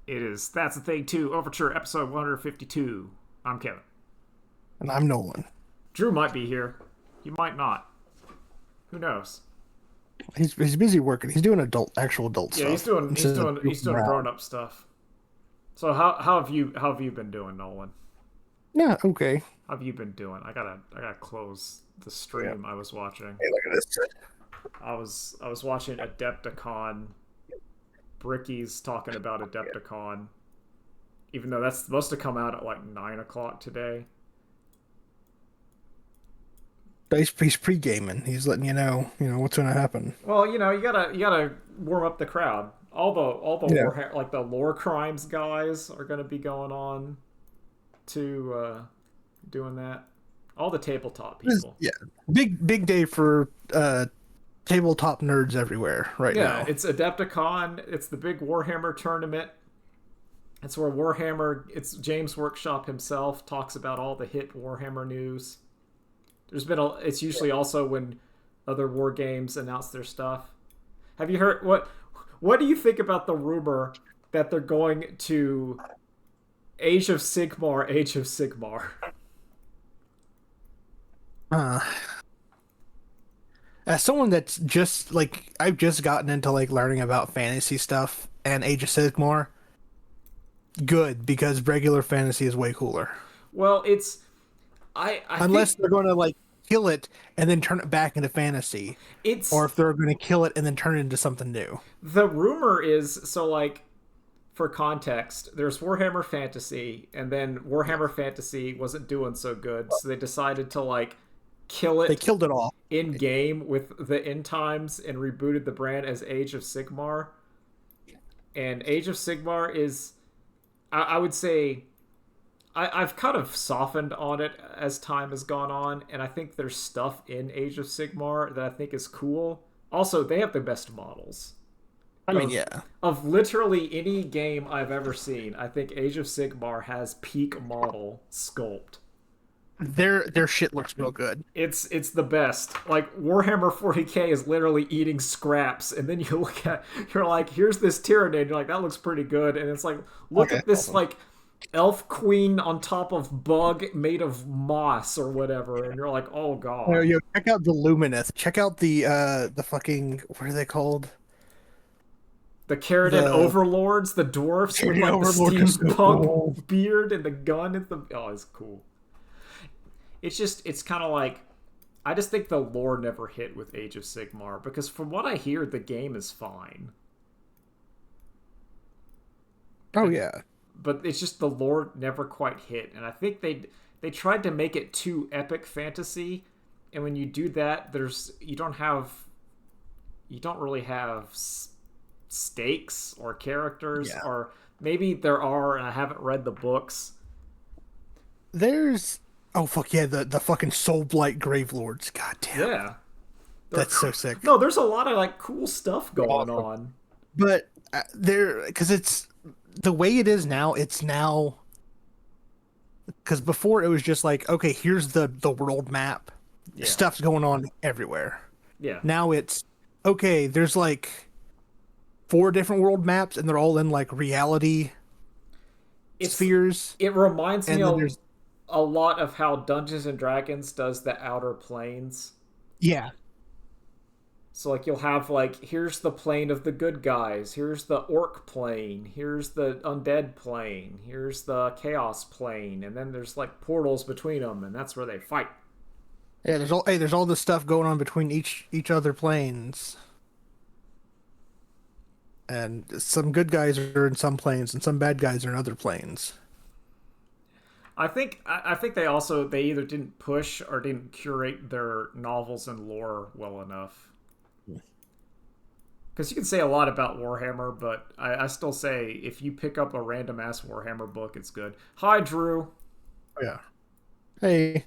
It is That's the Thing too. Overture episode 152. I'm Kevin. And I'm Nolan. Drew might be here. He might not. Who knows? He's busy working. He's doing actual adult Yeah, he's stuff doing he's instead of doing he's goofing doing around. grown up stuff. So how have you been doing, Nolan? Yeah, okay. How have you been doing? I gotta close the Yeah. stream I was watching. Hey, look at this. I was watching Adepticon. Bricky's talking about Adepticon, even though that's supposed to come out at like 9 o'clock today. He's pre-gaming. He's letting you know what's going to happen. Well, you gotta warm up the crowd. All the Yeah. like the lore crimes guys are gonna be going on to doing that. All the tabletop people. Yeah. Big day for tabletop nerds everywhere right Yeah, now. it's Adepticon. It's the big Warhammer tournament. It's where it's James Workshop himself talks about all the hit Warhammer news. It's usually also when other war games announce their stuff. Have you heard what do you think about the rumor that they're going to Age of Sigmar? Uh, as someone that's just like I've just gotten into like learning about fantasy stuff and Age of Sigmar, good because regular fantasy is way cooler. Well, I Unless think they're going to like kill it and then turn it back into fantasy, or it's if they're going to kill it and then turn it into something new. the rumor is so like for context, there's Warhammer Fantasy, and then Warhammer Fantasy wasn't doing so good, so they decided to like kill They it killed it all. in game with the end times and rebooted the brand as Age of Sigmar. And Age of Sigmar is, I would say, I've kind of softened on it as time has gone on, and I think there's stuff in Age of Sigmar that I think is cool. Also, they have the best models I mean, of yeah, of literally any game I've ever seen. I think Age of Sigmar has peak model sculpt. their shit looks real good. It's the best. Like Warhammer 40K is literally eating scraps, and then you're like, here's this Tyranid. You're like, that looks pretty good, and it's like, look Okay, at this awesome. like elf queen on top of bug made of moss or whatever, and you're like, oh god. Check out the Lumineth. Check out the fucking what are they called? The Keratin The overlords, the dwarfs with Tyrion like the Overlord is so steampunk cool. beard and the gun at the it's cool. It's kind of like I just think the lore never hit with Age of Sigmar because from what I hear, the game is fine. Oh The, yeah, but it's just the lore never quite hit, and I think they tried to make it too epic fantasy, and when you do that, you don't really have stakes or characters, yeah. or maybe there are, and I haven't read the books. There's oh fuck yeah, the fucking Soul Blight Grave Lords. God damn, Yeah, that's so sick. no, there's a lot of like cool stuff They're going awesome. on. But they're because it's the way it is now. It's now because before it was just like okay, here's the world map. Yeah, Stuff's going on everywhere. yeah. Now it's okay. There's like four different world maps, and they're all in like reality It's spheres. it reminds me And then there's a lot of how Dungeons and Dragons does the Outer Planes. yeah, So like you'll have like here's the plane of the good guys, here's the orc plane, here's the undead plane, here's the chaos plane, and then there's like portals between them, and that's where they fight. yeah. There's all this stuff going on between each other planes, and some good guys are in some planes, and some bad guys are in other planes. I think they either didn't push or didn't curate their novels and lore well enough. Because you can say a lot about Warhammer, but I still say if you pick up a random ass Warhammer book, it's good. Hi, Drew. Oh, yeah. Hey,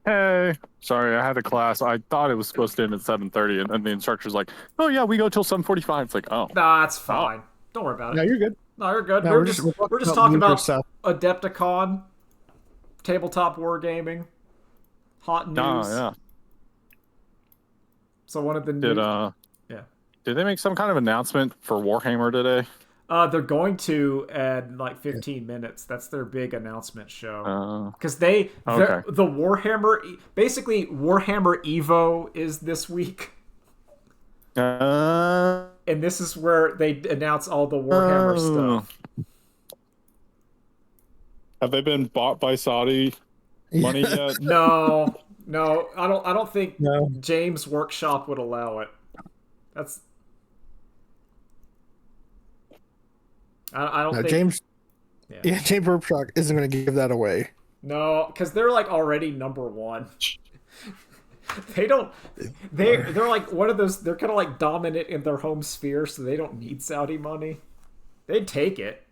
Hey, sorry, I had a class. I thought it was supposed to end at 7:30, and then the instructor's like, "Oh yeah, we go till 7:45." It's like, "Oh, Nah, it's oh, fine. Don't worry about it. no, you're good. No, you're good. No, We're we're just talking talking about about stuff. Adepticon, tabletop wargaming, hot oh news. yeah." So one of the Did new yeah. did they make some kind of announcement for Warhammer today? They're going to add like 15 minutes. That's their big announcement show. Because Okay. the Warhammer, basically Warhammer Evo is this week, and this is where they announce all the Warhammer stuff. Have they been bought by Saudi money yet? No, no, I don't think No. James Workshop would allow it. That's I don't No, think James. Yeah. Yeah, James Workshop isn't going to give that away. No, because they're like already number one. They don't. They're like one of those. They're kind of like dominant in their home sphere, so they don't need Saudi money. They'd take it.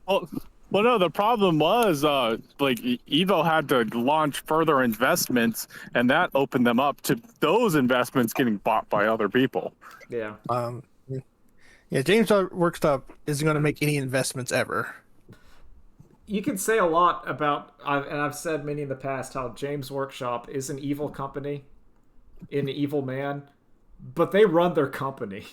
Well, no. The problem was, like Evo had to launch further investments, and that opened them up to those investments getting bought by other people. Yeah. Yeah, James Workshop isn't going to make any investments ever. You can say a lot about, and I've said many in the past, how James Workshop is an evil company, an evil man, but they run their company.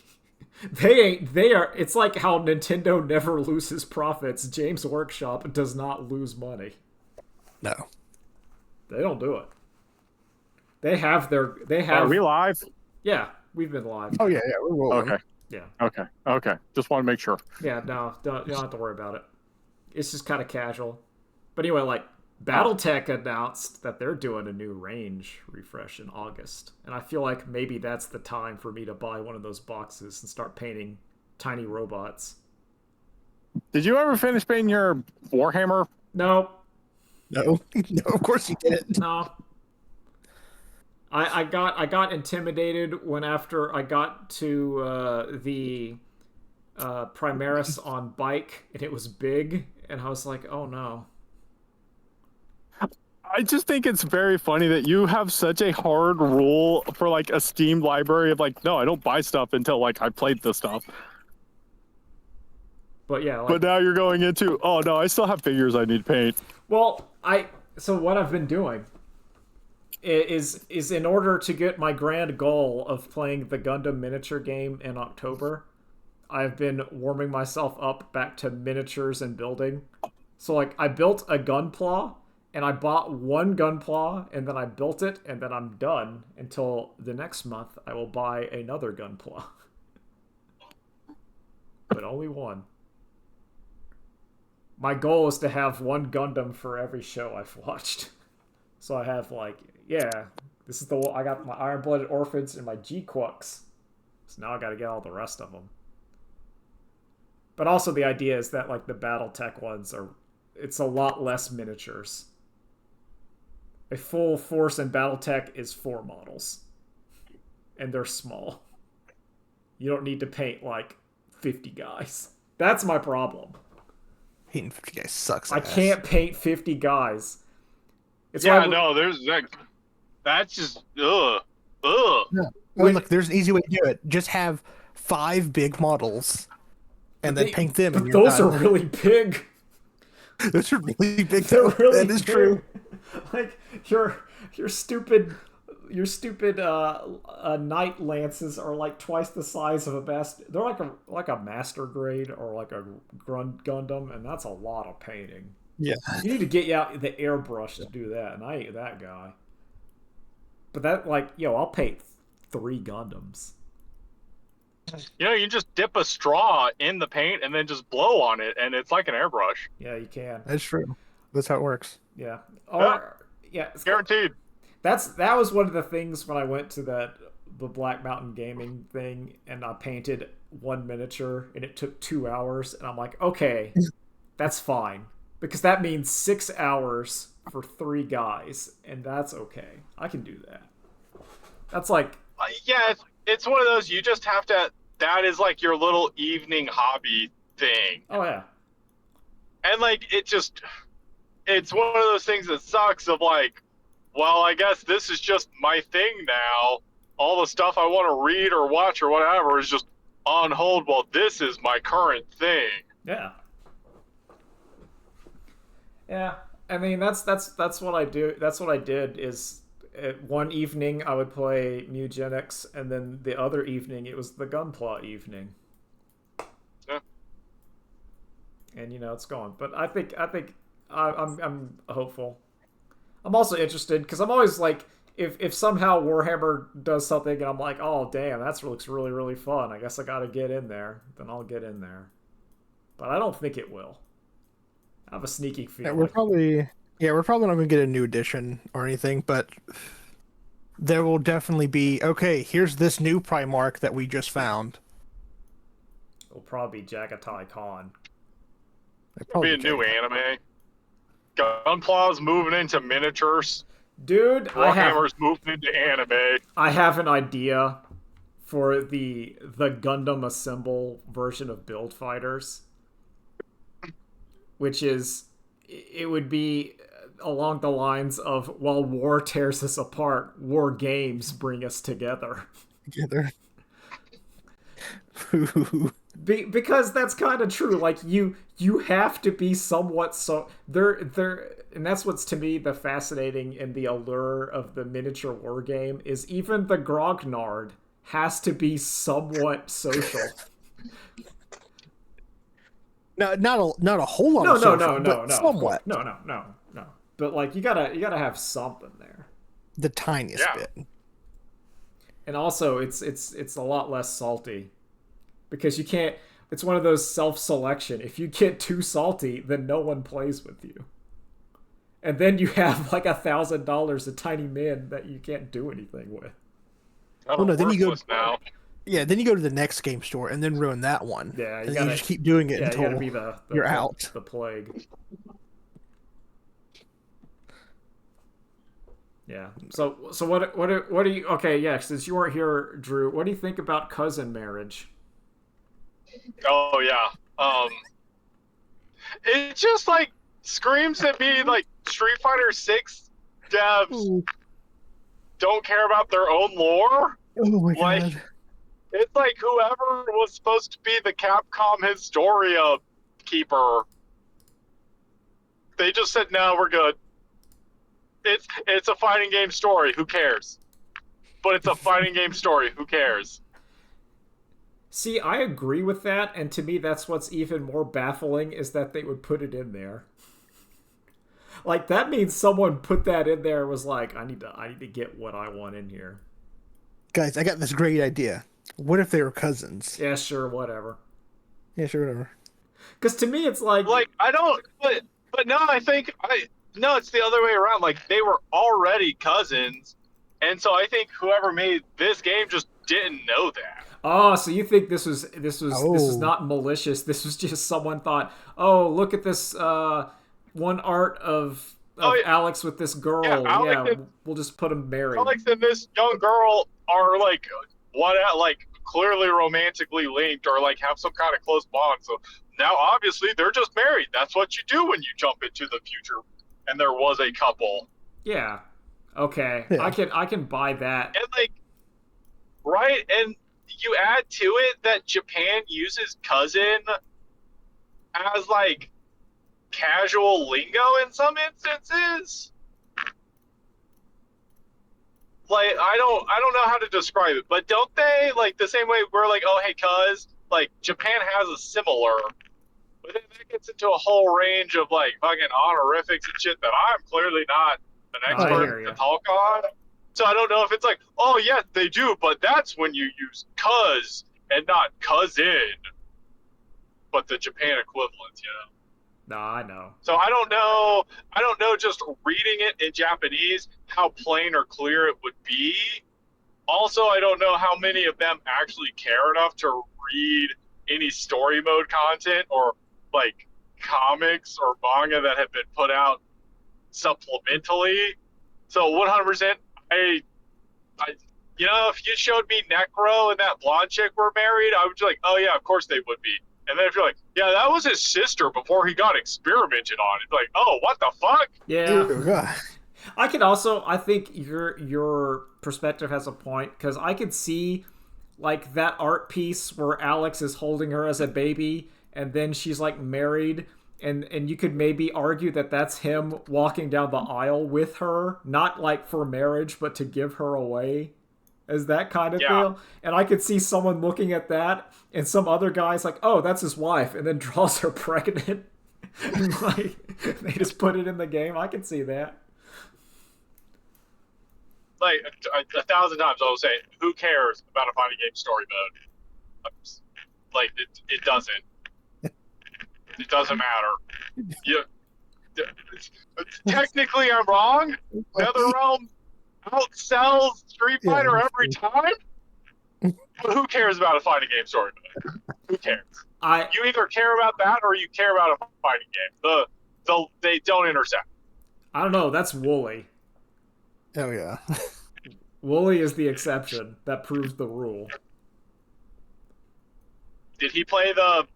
They are. It's like how Nintendo never loses profits. James Workshop does not lose money. No. They don't do it. They have. Are we live? Yeah, we've been live. Oh, yeah, we're rolling. Okay. Yeah. Okay. Just want to make sure. Yeah. No, you don't have to worry about it. It's just kind of casual. But anyway, like BattleTech announced that they're doing a new range refresh in August, and I feel like maybe that's the time for me to buy one of those boxes and start painting tiny robots. Did you ever finish painting your Warhammer? No, No, of course you didn't. no. I got intimidated when after I got to the Primaris on bike and it was big, and I was like, oh no. I just think it's very funny that you have such a hard rule for like a Steam library of like, no, I don't buy stuff until like I played the stuff. But yeah, like, But now you're going into, oh no, I still have figures I need to paint. well, so what I've been doing is in order to get my grand goal of playing the Gundam miniature game in October, I've been warming myself up back to miniatures and building. So like I built a Gunpla, and I bought one Gunpla, and then I built it, and then I'm done until the next month I will buy another Gunpla. But only one. My goal is to have one Gundam for every show I've watched. So I have like, yeah, this is the one. I got my Iron Blooded Orphans and my G-Quucks. So now I got to get all the rest of them. But also the idea is that like the BattleTech ones it's a lot less miniatures. A full Force and BattleTech is 4 models. And they're small. You don't need to paint like 50 guys. That's my problem. Painting 50 guys sucks. I can't paint 50 guys. It's no, there's that's just ugh. No. Look, there's an easy way to do it. Just have 5 big models, and then paint them. But and you're those done. are really big. Those are really big. They're really that is big. true. Like your stupid Knight Lances are like twice the size of a master. They're like a master grade or like a Gundam, and that's a lot of painting. Yeah. You need to get out the airbrush to do that, and I ain't that guy. But that, like, I'll paint 3 Gundams. You know, you just dip a straw in the paint and then just blow on it, and it's like an airbrush. Yeah, you can. That's true. That's how it works. Yeah. Or, yeah. Guaranteed. That was one of the things when I went to the Black Mountain Gaming thing, and I painted 1 miniature, and it took 2 hours, and I'm like, okay, that's fine. Because that means 6 hours for 3 guys, and that's okay. I can do that. That's like... Yeah, it's one of those, you just have to... That is like your little evening hobby thing. Oh, yeah. And like, it's one of those things that sucks of like, well, I guess this is just my thing now. All the stuff I want to read or watch or whatever is just on hold while this is my current thing. Yeah. Yeah, I mean that's what I do. That's what I did. Is one evening I would play Mugenics, and then the other evening it was the Gunpla evening. and it's going. But I'm hopeful. I'm also interested because I'm always like, if somehow Warhammer does something and I'm like, oh damn, that looks really really fun. I guess I got to get in there. Then I'll get in there. But I don't think it will. I have a sneaky feeling. We're probably not going to get a new edition or anything, but there will definitely be, okay, here's this new Primarch that we just found. It'll probably be Jagatai Khan. It'll be a new anime. Gunplaw's moving into miniatures. Dude, Warhammer's moving into anime. I have an idea for the Gundam Assemble version of Build Fighters, which is, it would be along the lines of, while war tears us apart, war games bring us together. Because that's kind of true. Like you have to be somewhat they're and that's what's to me the fascinating and the allure of the miniature war game is even the grognard has to be somewhat social. No, not a whole lot. No, somewhat. No. But like you gotta have something there. The tiniest bit. And also it's a lot less salty. Because you can't, it's one of those self-selection. If you get too salty, then no one plays with you. And then you have like $1,000 of tiny men that you can't do anything with. Well, no, then you go now. Yeah, then you go to the next game store and then ruin that one. Yeah, you just keep doing it until you be you're out. The plague. Yeah. So what do you? Okay, yeah. Since you weren't here, Drew, what do you think about cousin marriage? Oh yeah. It just like screams at me like Street Fighter 6 devs don't care about their own lore. Oh my like, god. It's like whoever was supposed to be the Capcom Historia keeper, they just said, no, we're good. It's a fighting game story. Who cares? But it's a fighting game story. Who cares? See, I agree with that, and to me that's what's even more baffling is that they would put it in there. Like, that means someone put that in there and was like, I need to get what I want in here. Guys, I got this great idea. What if they were cousins? Yeah, sure, whatever. Yeah, sure, whatever. Because to me it's like I don't, but no, no, it's the other way around. Like, they were already cousins, and so I think whoever made this game just didn't know that. Oh, so you think this is not malicious? This was just someone thought, oh, look at this one art of Alex with this girl. Yeah, we'll just put them married. Alex and this young girl are like clearly romantically linked or like have some kind of close bond. So now obviously they're just married. That's what you do when you jump into the future. And there was a couple. Yeah. Okay. Yeah. I can buy that. And like, right, and you add to it that Japan uses cousin as like casual lingo in some instances. Like, I don't know how to describe it, but don't they, like, the same way we're like, oh hey cuz, like Japan has a similar, but then that gets into a whole range of like fucking honorifics and shit that I'm clearly not an expert to talk on. So I don't know if it's like, oh yeah, they do, but that's when you use cuz and not cousin. But the Japan equivalent, No, I know. So I don't know just reading it in Japanese how plain or clear it would be. Also, I don't know how many of them actually care enough to read any story mode content or like comics or manga that have been put out supplementally. So 100%, I if you showed me Necro and that blonde chick were married, I would be like, oh yeah, of course they would be. And then if you're like, yeah, that was his sister before he got experimented on, it's like, oh, what the fuck? Yeah. I think your perspective has a point, because I could see like that art piece where Alex is holding her as a baby and then she's like married, and you could maybe argue that that's him walking down the aisle with her, not like for marriage, but to give her away as that kind of Yeah. deal. And I could see someone looking at that and some other guy's like, oh, that's his wife, and then draws her pregnant. And like they just put it in the game. I can see that. Like 1,000 times I will say, who cares about a fighting game story mode? Like it doesn't. It doesn't matter. You, technically, I'm wrong. NetherRealm outsells Street Fighter every time. But who cares about a fighting game story mode? Who cares? You either care about that or you care about a fighting game. They don't intersect. I don't know. That's Wooly. Oh yeah. Wooly is the exception that proves the rule. Did he play the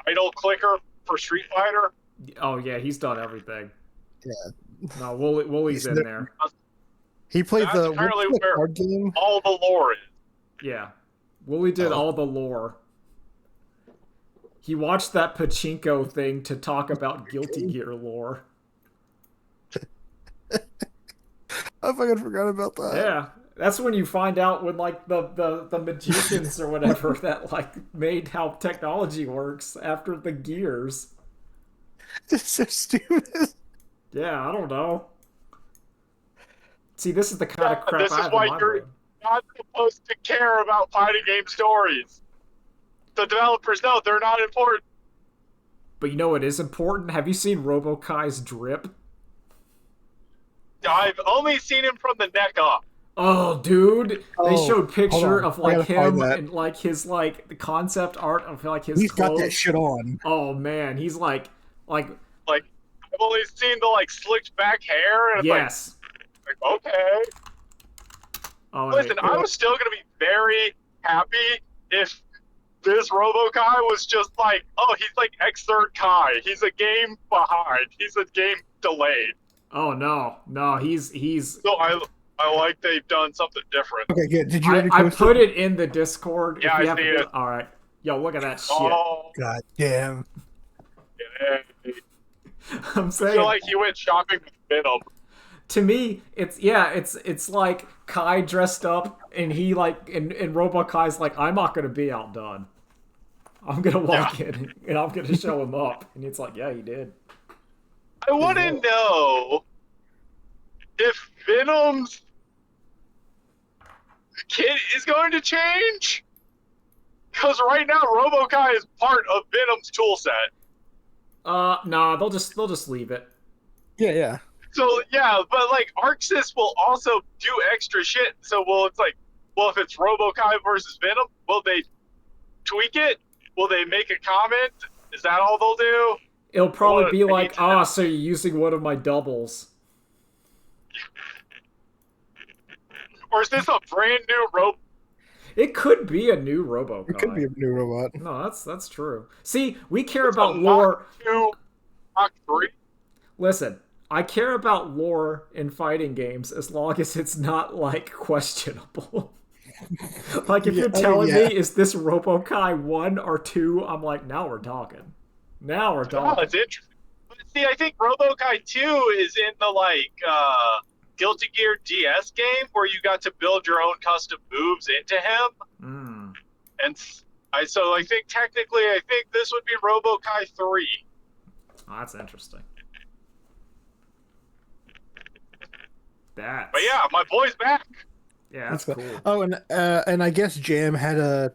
idle clicker for Street Fighter? Oh yeah, he's done everything. Yeah. No, Wooly's in there. He played That's the apparently what's the where card game. all the lore is. Yeah. Wooly did all the lore. He watched that pachinko thing to talk about Guilty Gear lore. I fucking forgot about that. Yeah. That's when you find out when like the magicians or whatever that like made how technology works after the gears. It's so stupid. Yeah, I don't know. See, this is the kind of crap This I is have why in my you're brain. not supposed to care about fighting game stories. The developers know they're not important. But you know what is important? Have you seen RoboKai's drip? I've only seen him from the neck up. Oh, dude! They Oh, showed picture hold on. of I like gotta find him that. and like his like the concept art of like his He's clothes. got that shit on. Oh man, he's like Like, I've only seen the like slicked back hair, and it's yes. like okay. Oh, Listen, I was still gonna be very happy if this RoboKai was just like, oh, he's like Xrd Kai. He's a game behind. He's a game delayed. oh no, he's. So I like they've done something different. Okay, good. Did you already I post put it in the Discord. Yeah, if you I see haven't- it. All right, yo, look at that shit. Oh, God damn. yeah. I'm I saying. feel like he went shopping with Venom. To me, it's like Kai dressed up, and he like, and RoboKai's like, I'm not gonna be outdone. I'm gonna walk in, and I'm gonna show him up, and it's like, yeah, he did. I want to know if Venom's kit is going to change. Because right now, RoboKai is part of Venom's toolset. Nah, they'll just leave it. Yeah. So yeah, but like Arxis will also do extra shit. So it's like, well, if it's RoboKai versus Venom, will they tweak it? Will they make a comment? Is that all they'll do? It'll probably Well, be I like, need to know. so you're using one of my doubles. Or is this a brand new robot? It could be a new RoboKai. It could be a new robot. No, that's true. See, we care about lore. Mach 2, Mach 3? Listen, I care about lore in fighting games as long as it's not like questionable. Like if you're telling me, is this RoboKai 1 or 2? I'm like, now we're talking. Now we're Oh, talking. that's interesting. But see, I think RoboKai 2 is in the like Guilty Gear DS game where you got to build your own custom moves into him. Mm. And so I think technically, I think this would be RoboKai 3. Oh, that's interesting. That's... But yeah, my boy's back. Yeah, that's cool. Oh, and I guess Jam had a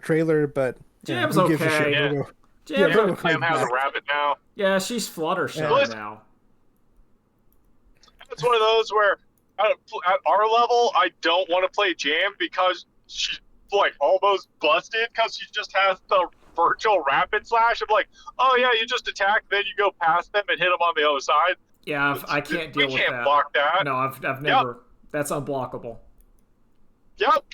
trailer, but Jam's who gives a okay. shit? Yeah. We'll go- Jam, Yeah, yeah, Sam has a rabbit now. she's Fluttershy Yeah. now. It's one of those where at our level, I don't want to play Jam because she's like almost busted because she just has the virtual rapid slash. I'm like, oh yeah, you just attack, then you go past them and hit them on the other side. Yeah, I can't deal with We can't that. block that. No, I've never. That's unblockable. Yep.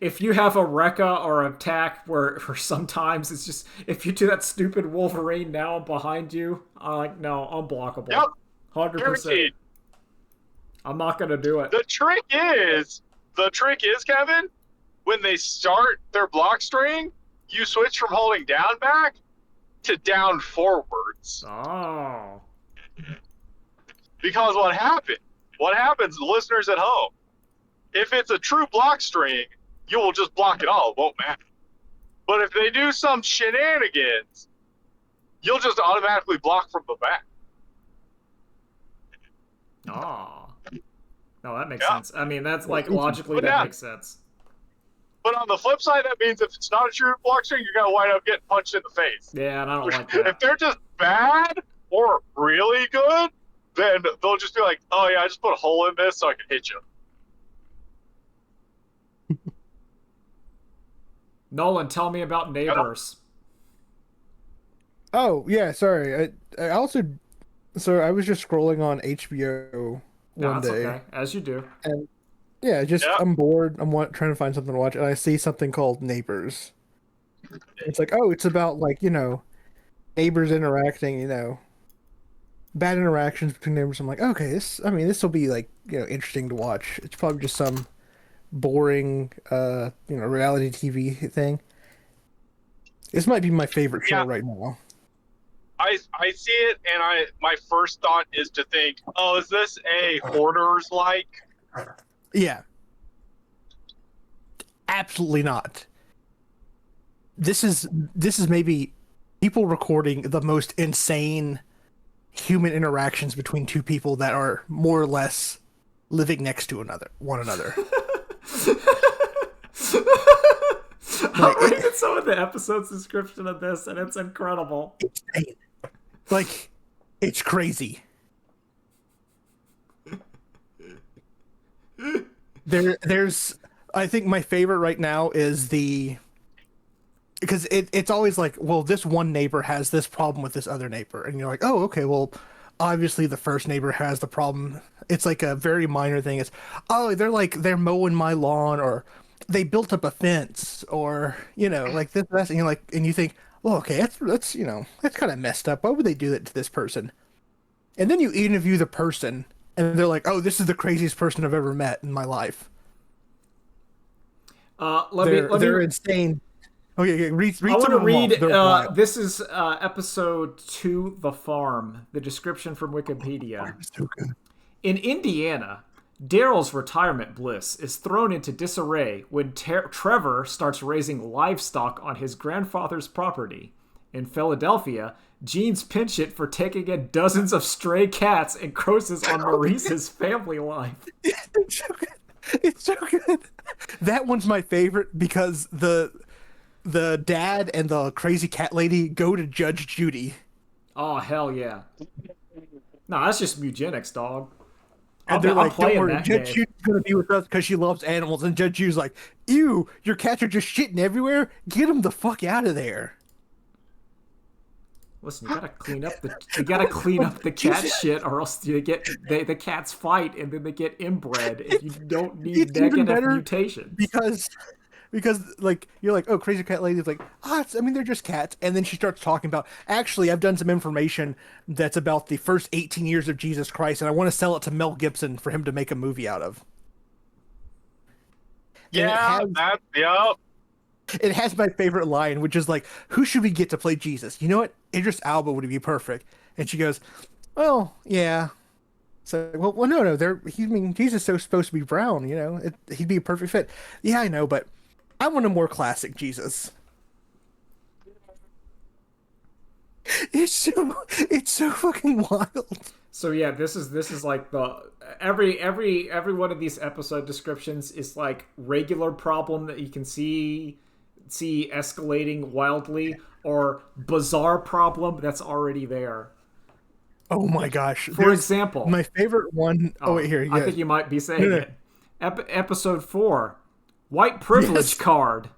If you have a Rekka or attack where sometimes it's just, if you do that stupid Wolverine now behind you, I'm like, no, unblockable. Yep. 100%. Guaranteed. I'm not going to do it. The trick is, Kevin, when they start their block string, you switch from holding down back to down forwards. Oh. Because what happens, listeners at home, If it's a true block string, you will just block it all. It won't matter. But if they do some shenanigans, you'll just automatically block from the back. Oh. No, that makes Yeah. sense. I mean, that's like logically But that yeah. makes sense. But on the flip side, that means if it's not a true block string, you're gonna wind up getting punched in the face. Yeah, and I don't like If that. they're just bad or really good, then they'll just be like, "Oh yeah, I just put a hole in this so I can hit you." Nolan, tell me about Neighbors. Oh yeah, sorry. I also so I was just scrolling on HBO No, one that's day, okay, as you do. and yeah, just Yeah. I'm bored. Trying to find something to watch, and I see something called Neighbors. It's like, oh, it's about like neighbors interacting, bad interactions between neighbors. I'm like, okay, this will be like interesting to watch. It's probably just some boring reality TV thing. This might be my favorite show Yeah. right now. I see it, and my first thought is to think, "Oh, is this a Hoarders like?" Yeah. Absolutely not. This is maybe people recording the most insane human interactions between two people that are more or less living next to one another. I'm reading some of the episode's description of this, and it's incredible. Insane. Like, it's crazy. There's I think my favorite right now is because it's always like, well, this one neighbor has this problem with this other neighbor, and you're like, oh, okay, well, obviously the first neighbor has the problem. It's like a very minor thing. It's, oh, they're mowing my lawn, or they built up a fence, or like this, and you're like, and you think, well, okay, that's kind of messed up. Why would they do that to this person? And then you interview the person, and they're like, oh, this is the craziest person I've ever met in my life. They're insane. Okay, read I want to read. They're wild. This is episode 2, The Farm. The description from Wikipedia. So good. In Indiana, Daryl's retirement bliss is thrown into disarray when Trevor starts raising livestock on his grandfather's property. In Philadelphia, Gene's penchant for taking in dozens of stray cats encroaches on Maurice's family life. It's so good. It's so good. That one's my favorite because the dad and the crazy cat lady go to Judge Judy. Oh, hell yeah. No, that's just eugenics, dog. And they're like, don't worry, that Judge game. Judy's going to be with us because she loves animals. And Judge Judy's like, ew, your cats are just shitting everywhere. Get them the fuck out of there. Listen, you gotta clean up the cat shit, or else the cats fight and then they get inbred, and you don't need It's even negative better mutations. Because like you're like, oh, crazy cat lady's like, they're just cats, and then she starts talking about, actually, I've done some information that's about the first 18 years of Jesus Christ, and I want to sell it to Mel Gibson for him to make a movie out of. Yeah, It has my favorite line, which is like, who should we get to play Jesus? You know what? Idris Elba would be perfect. And she goes, well, yeah. So, well, no. Jesus is supposed to be brown, he'd be a perfect fit. Yeah, I know, but I want a more classic Jesus. It's so fucking wild. So yeah, this is like the every one of these episode descriptions is like regular problem that you can see escalating wildly, or bizarre problem that's already there. Oh my gosh! For example, my favorite one. Oh wait, here. I think you might be saying it. Episode 4, white privilege card.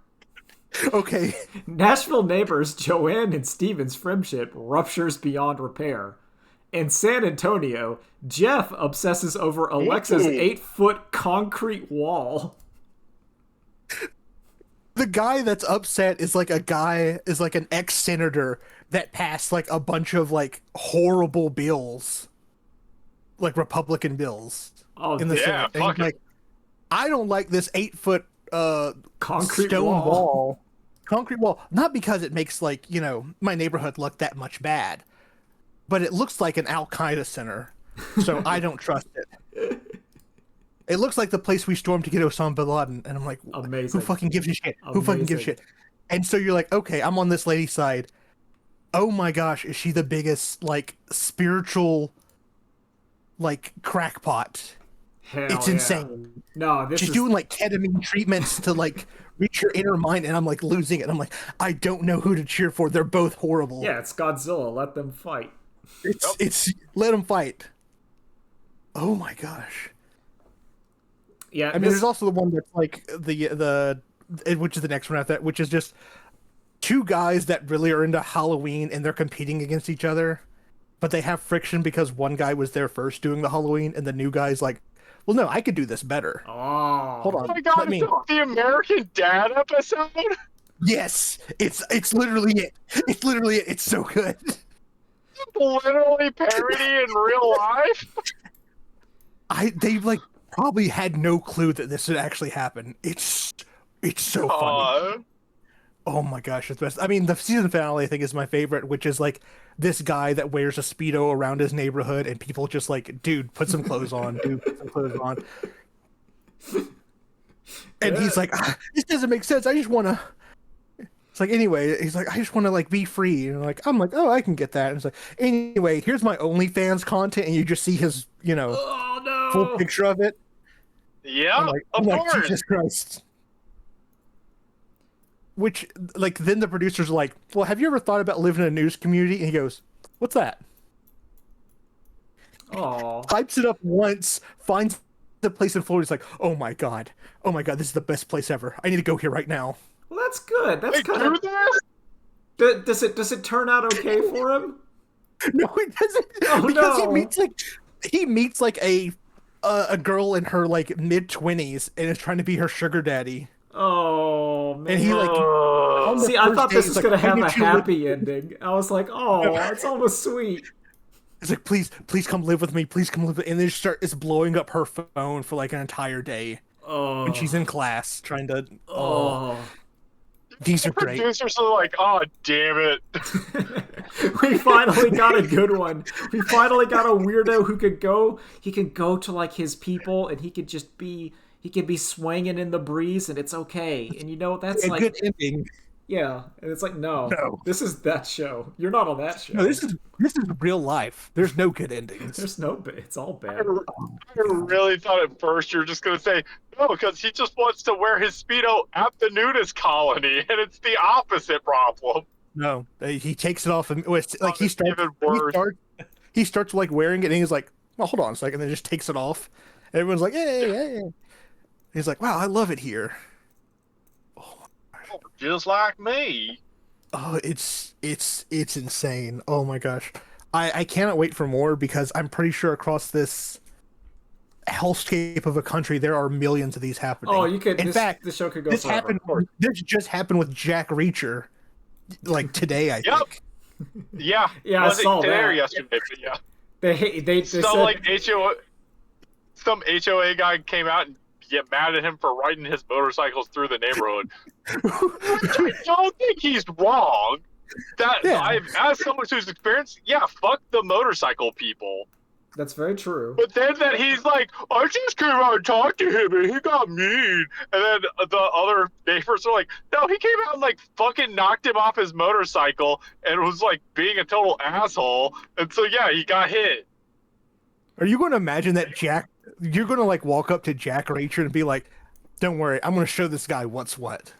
Okay. Nashville neighbors Joanne and Steven's friendship ruptures beyond repair. In San Antonio, Jeff obsesses over Alexa's 8-foot concrete wall. The guy that's upset is like an ex-senator that passed like a bunch of like horrible bills, like Republican bills in the Senate. And he's like, I don't like this 8-foot concrete stone wall. Concrete wall. Not because it makes like, my neighborhood look that much bad, but it looks like an Al-Qaeda center. So I don't trust it. It looks like the place we stormed to get Osama bin Laden, and I'm like, Amazing. who fucking gives a shit? Who fucking gives a Amazing. shit? And so you're like, okay, I'm on this lady's side. Oh my gosh, is she the biggest like spiritual like crackpot? Hell It's yeah. insane. No, this She's is doing like ketamine treatments to like reach your inner mind, and I'm like losing it. I'm like, I don't know who to cheer for. They're both horrible. yeah, it's Godzilla. Let them fight. It's let them fight. Oh my gosh. Yeah, I mean, there's also the one that's like which is the next one after that, which is just two guys that really are into Halloween and they're competing against each other, but they have friction because one guy was there first doing the Halloween, and the new guy's like, well, no, I could do this better. Oh, Hold Oh on. my god, Let me. it's the American Dad episode? Yes, it's literally it. It's literally it. It's so good. Literally parody in real life? They like probably had no clue that this would actually happen. It's so funny. Oh my gosh, it's best. I mean, the season finale I think is my favorite, which is like this guy that wears a Speedo around his neighborhood, and people just like, dude, put some clothes on, dude, put some clothes on. And he's like, this doesn't make sense. I just want to. It's like, anyway, he's like, I just want to like be free, and I'm like, oh, I can get that. And it's like, anyway, here's my OnlyFans content, and you just see his, oh no, full picture of it. Yeah, I'm of like, course. Jesus Christ. Which, like, then the producers are like, well, have you ever thought about living in a news community? And he goes, what's that? Oh, Types it up once, finds the place in Florida. He's like, oh my god, this is the best place ever. I need to go here right now. well, that's good. That's They kind do of. this? Does it turn out okay for him? No, he doesn't. Oh, because no. he meets like a girl in her like mid-20s and is trying to be her sugar daddy. Oh man. And he like on the See, I first thought date, this he's was like, gonna "Why have a didn't you live-" happy ending. I was like, oh, it's almost sweet. He's like, please come live with me, please come live with me. And then it's blowing up her phone for like an entire day Oh, when she's in class trying to. oh. These are great. Producers are like, oh, damn it. We finally got a good one. We finally got a weirdo who could go. He can go to like his people, and he could just be. He could be swinging in the breeze, and it's okay. And that's A like, good ending. yeah. And it's like, no, No. this is that show. You're not on that show. No, this is real life. There's no good endings. There's no. It's all I bad. really thought at first you were just going to say, no, because he just wants to wear his Speedo at the nudist colony, and it's the opposite problem. No, he takes it off and it's like It's even worse. he starts like wearing it, and he's like, well, hold on a second, and then just takes it off. And everyone's like, hey. He's like, wow, I love it here. Just like me. Oh, it's insane. Oh my gosh. I cannot wait for more, because I'm pretty sure across this hellscape of a country there are millions of these happening. Oh, you could. In fact, the show could go this forever. happened. This just happened with Jack Reacher, like today, I Yep. think. Yeah. Yeah, I Was it saw today or that. yesterday? But yeah. They Some said, like some HOA guy came out and get mad at him for riding his motorcycles through the neighborhood. I don't think he's wrong. Yeah. As someone who's experienced, yeah, fuck the motorcycle people. that's very true. But then that he's like, I just came out and talked to him and he got mean. And then the other neighbors are like, no, he came out and like fucking knocked him off his motorcycle and was like being a total asshole. And so yeah, he got hit. Are you going to imagine that you're going to like walk up to Jack Reacher and be like, don't worry, I'm going to show this guy what's what.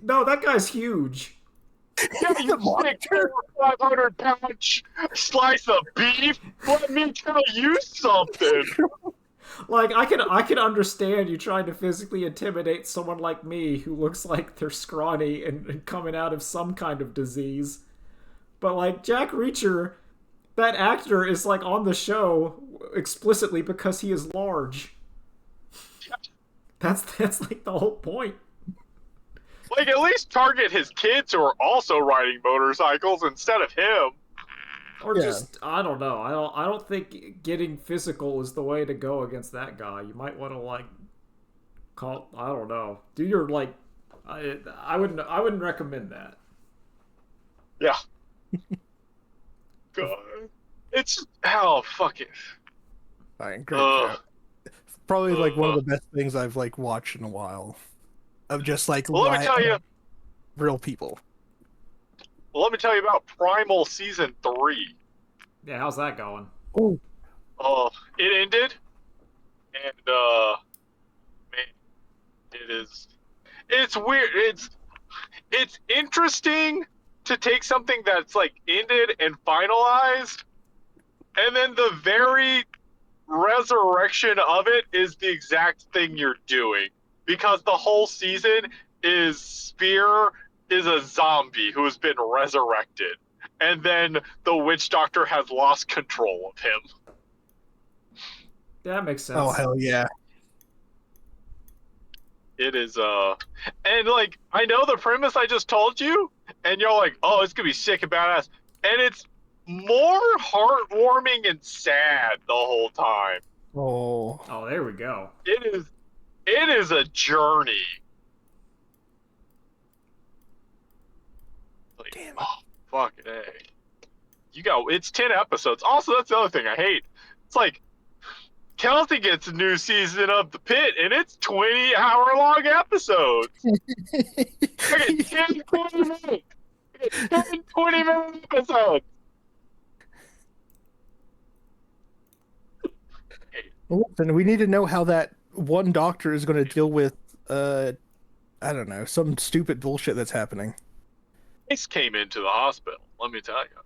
No, that guy's huge. Yeah, you sick 500-pound slice of beef. Let me tell you something. Like I can understand you trying to physically intimidate someone like me who looks like they're scrawny and coming out of some kind of disease. But like Jack Reacher, that actor is like on the show explicitly because he is large. That's like the whole point. Like, at least target his kids who are also riding motorcycles instead of him. Or Yeah. just I don't know. I don't think getting physical is the way to go against that guy. You might want to like call I don't know. Do your like I wouldn't recommend that. Yeah. God. It's how fucking. Fine, great Ugh. show. probably like one of the best things I've like watched in a while. Of just like well, let me tell you. real people. Well, let me tell you about Primal season 3. Yeah, how's that going? Oh, It ended, and man, it's weird. It's interesting to take something that's like ended and finalized, and then the very resurrection of it is the exact thing you're doing, because the whole season is Spear is a zombie who has been resurrected, and then the witch doctor has lost control of him. Yeah, that makes sense. oh hell yeah! It is and like I know the premise I just told you, and you're like, oh, it's gonna be sick and badass, and it's more heartwarming and sad the whole time. Oh, Oh, there we go. It is a journey. Like, damn it! oh, fucking A. It's 10 episodes. Also, that's the other thing I hate. It's like Kelsey gets a new season of The Pit, and it's 20-hour-long episodes. I get 10, 20 minutes. I get 10, 20-minute episodes. Listen, we need to know how that one doctor is going to deal with, I don't know, some stupid bullshit that's happening. Ice came into the hospital, let me tell you.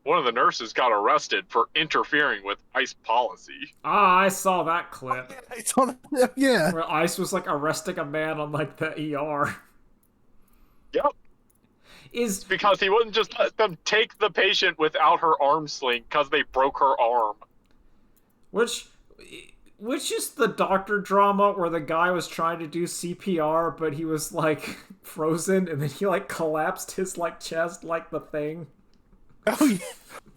One of the nurses got arrested for interfering with ICE policy. Ah, I saw that clip. I saw that, yeah. Where ICE was like arresting a man on like the ER. Yep. Is because he wouldn't just let them take the patient without her arm sling because they broke her arm. which is the doctor drama where the guy was trying to do CPR but he was like frozen and then he like collapsed his like chest like the Thing. Oh yeah.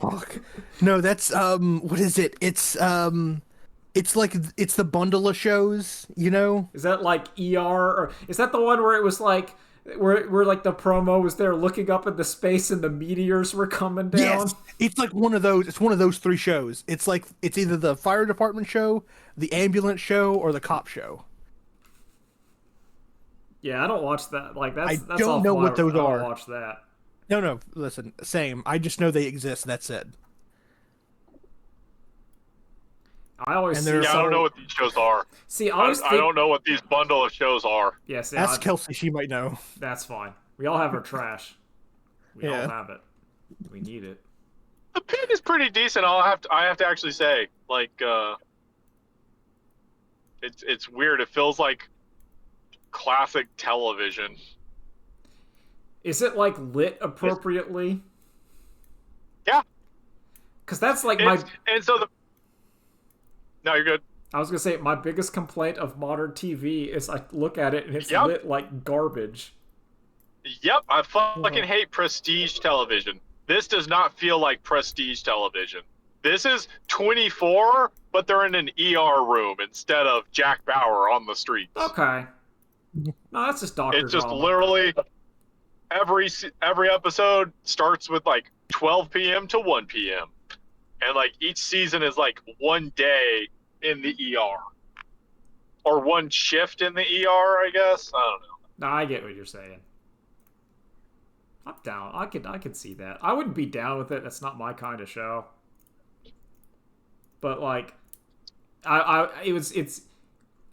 Fuck. No, that's what is it? It's like it's the bundle of shows, you know? Is that like ER or is that the one where it was like where like the promo was there looking up into space and the meteors were coming down? Yes. It's like one of those. It's one of those three shows. It's like it's either the fire department show, the ambulance show, or the cop show. Yeah, I don't watch that. Like that's I don't know what those I don't are. watch that. No. Listen, same. I just know they exist. That's it. I always And see. they're- Yeah, I don't know what these shows are. See, I always think. I don't know what these bundle of shows are. Yeah, see, Ask Kelsey. She might know. that's fine. We all have our trash. We all Yeah. have it. We need it. The Pit is pretty decent. I have to actually say, like, it's weird. It feels like classic television. Is it like lit appropriately? Yeah. Because that's like And so the. No, you're good. I was gonna say my biggest complaint of modern TV is I look at it and it's Yep. lit like garbage. Yep, I fucking hate prestige television. This does not feel like prestige television. This is 24, but they're in an ER room instead of Jack Bauer on the streets. Okay. No, that's just doctor It's just drama. literally every episode starts with like 12 p.m. to 1 p.m. And like each season is like one day in the ER. Or one shift in the ER, I guess. I don't know. No, I get what you're saying. I'm down. I could see that. I wouldn't be down with it. That's not my kind of show. But like, it's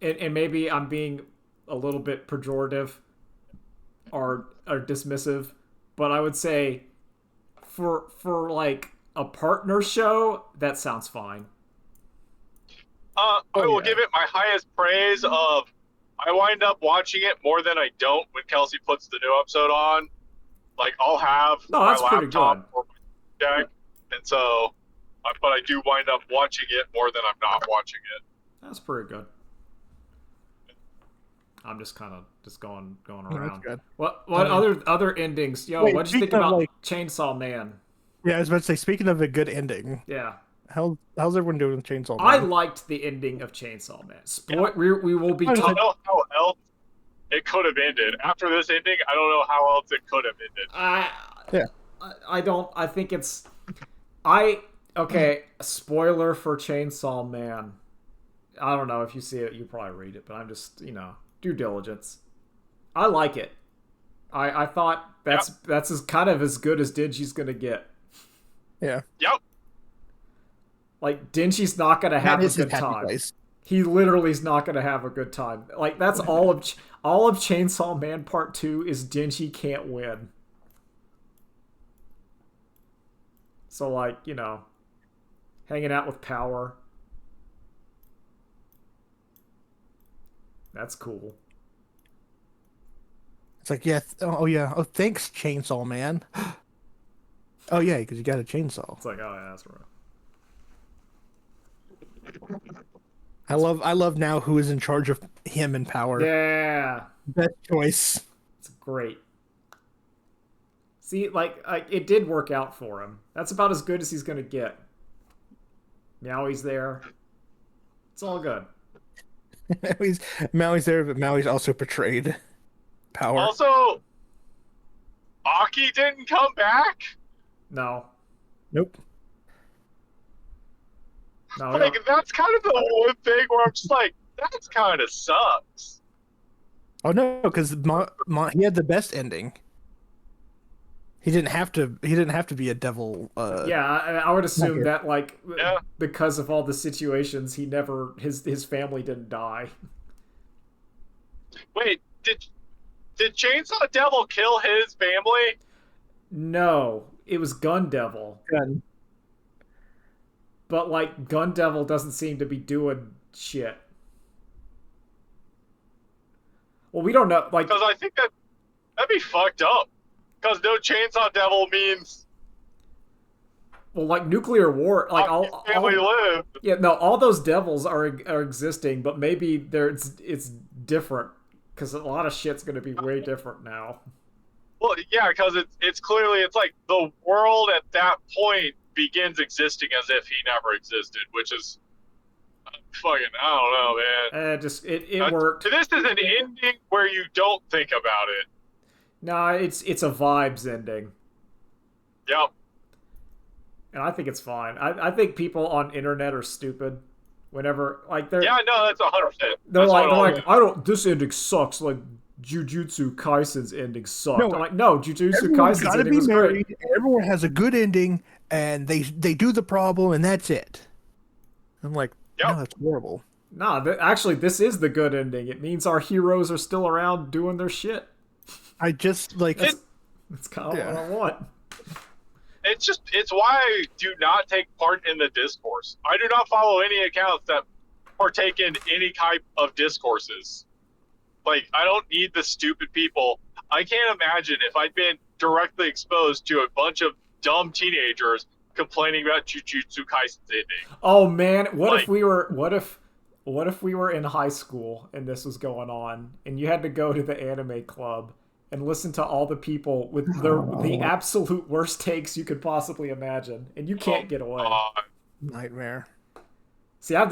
and maybe I'm being a little bit pejorative or dismissive, but I would say for like a partner show, that sounds fine. I will give it my highest praise of I wind up watching it more than I don't when Kelsey puts the new episode on. Like, I'll have No, that's my pretty laptop good. or my deck, and so, but I do wind up watching it more than I'm not watching it. That's pretty good. I'm just kind of going That's around. good. What other endings? Yo, Wait, what'd you think speaking of, about like- Chainsaw Man? Yeah, I was about to say. Speaking of a good ending, Yeah. how's everyone doing with Chainsaw Man? I liked the ending of Chainsaw Man. We will be I don't talking. know how else it could have ended. After this ending, I don't know how else it could have ended. Yeah. I don't. I think it's. Okay. Spoiler for Chainsaw Man. I don't know if you see it, you probably read it, but I'm just, due diligence. I like it. I thought that's as kind of as good as Dingy's gonna get. Yeah. Yep. Like Dingy's not gonna have a good time. Place. He literally is not gonna have a good time. Like that's all of Chainsaw Man Part 2 is Dingy can't win. So like, hanging out with Power. That's cool. It's like, yeah, oh yeah, oh thanks, Chainsaw Man. Oh yeah, because you got a chainsaw. It's like, oh yeah, that's right. I love now who is in charge of him and Power. Yeah, Best choice. it's great. See, like it did work out for him. That's about as good as he's gonna get. Maui's there. It's all good. Maui's there, but Maui's also portrayed Power. Also, Aki didn't come back. No. Nope. No. Like that's kind of the one thing where I'm just like, that's kind of sucks. Oh no, because he had the best ending. He didn't have to. He didn't have to be a devil. Yeah, I would assume Mugger. that like because of all the situations, he never his family didn't die. Wait, did Chainsaw Devil kill his family? No, it was Gun Devil. Gun. But like Gun Devil doesn't seem to be doing shit. Well, we don't know. Like, Because I think that'd be fucked up. Because no Chainsaw Devil means well, like nuclear war. Like all family live. yeah, no, all those devils are existing, but maybe it's different because a lot of shit's gonna be way different now. Well, yeah, because it's clearly it's like the world at that point begins existing as if he never existed, which is fucking I don't know, man. It worked. This is an ending where you don't think about it. No, it's a vibes ending, Yep. and I think it's fine. I think people on internet are stupid. Whenever like they're Yeah, no, that's 100%. they're like I don't. This ending sucks. Like Jujutsu Kaisen's ending sucked. No, I'm like, no, Jujutsu Everyone's Kaisen's gotta ending be was married. great. Everyone has a good ending, and they do the problem, and that's it. I'm like, Yep. no, that's horrible. Nah, actually, this is the good ending. It means our heroes are still around doing their shit. I just like That's kind of what I want. It's why I do not take part in the discourse. I do not follow any accounts that partake in any type of discourses. Like, I don't need the stupid people. I can't imagine if I'd been directly exposed to a bunch of dumb teenagers complaining about Jujutsu Kaisen's ending. Oh man, what if Like- we were in high school and this was going on, and you had to go to the anime club and listen to all the people with the absolute worst takes you could possibly imagine, and you can't get away. nightmare. See, I had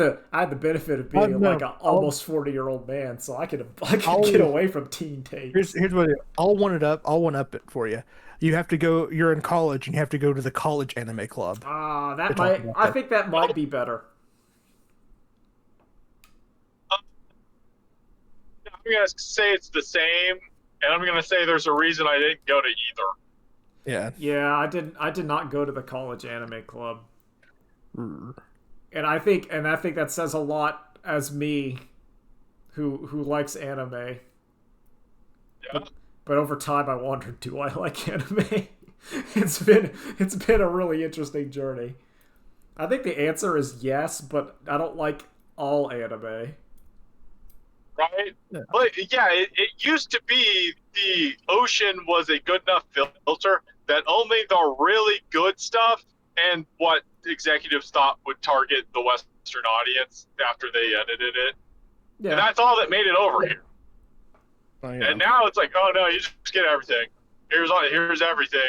the benefit of being no, like an almost 40-year-old man, so I could I'll- get away from teen takes. Here's what I'll one up it for you. You have to go. You're in college, and you have to go to the college anime club. That talk might. about I that. think that might be better. I'm going to say it's the same, and I'm going to say there's a reason I didn't go to either. Yeah. Yeah, I did not go to the college anime club. Mm. And I think that says a lot as me who likes anime. Yeah. But over time I wondered, do I like anime? It's been a really interesting journey. I think the answer is yes, but I don't like all anime. Right? Yeah. But yeah, it used to be the ocean was a good enough filter that only the really good stuff and what executives thought would target the Western audience after they edited it. Yeah. And that's all that made it over here. Oh, yeah. And now it's like, oh no, you just get everything. Here's everything.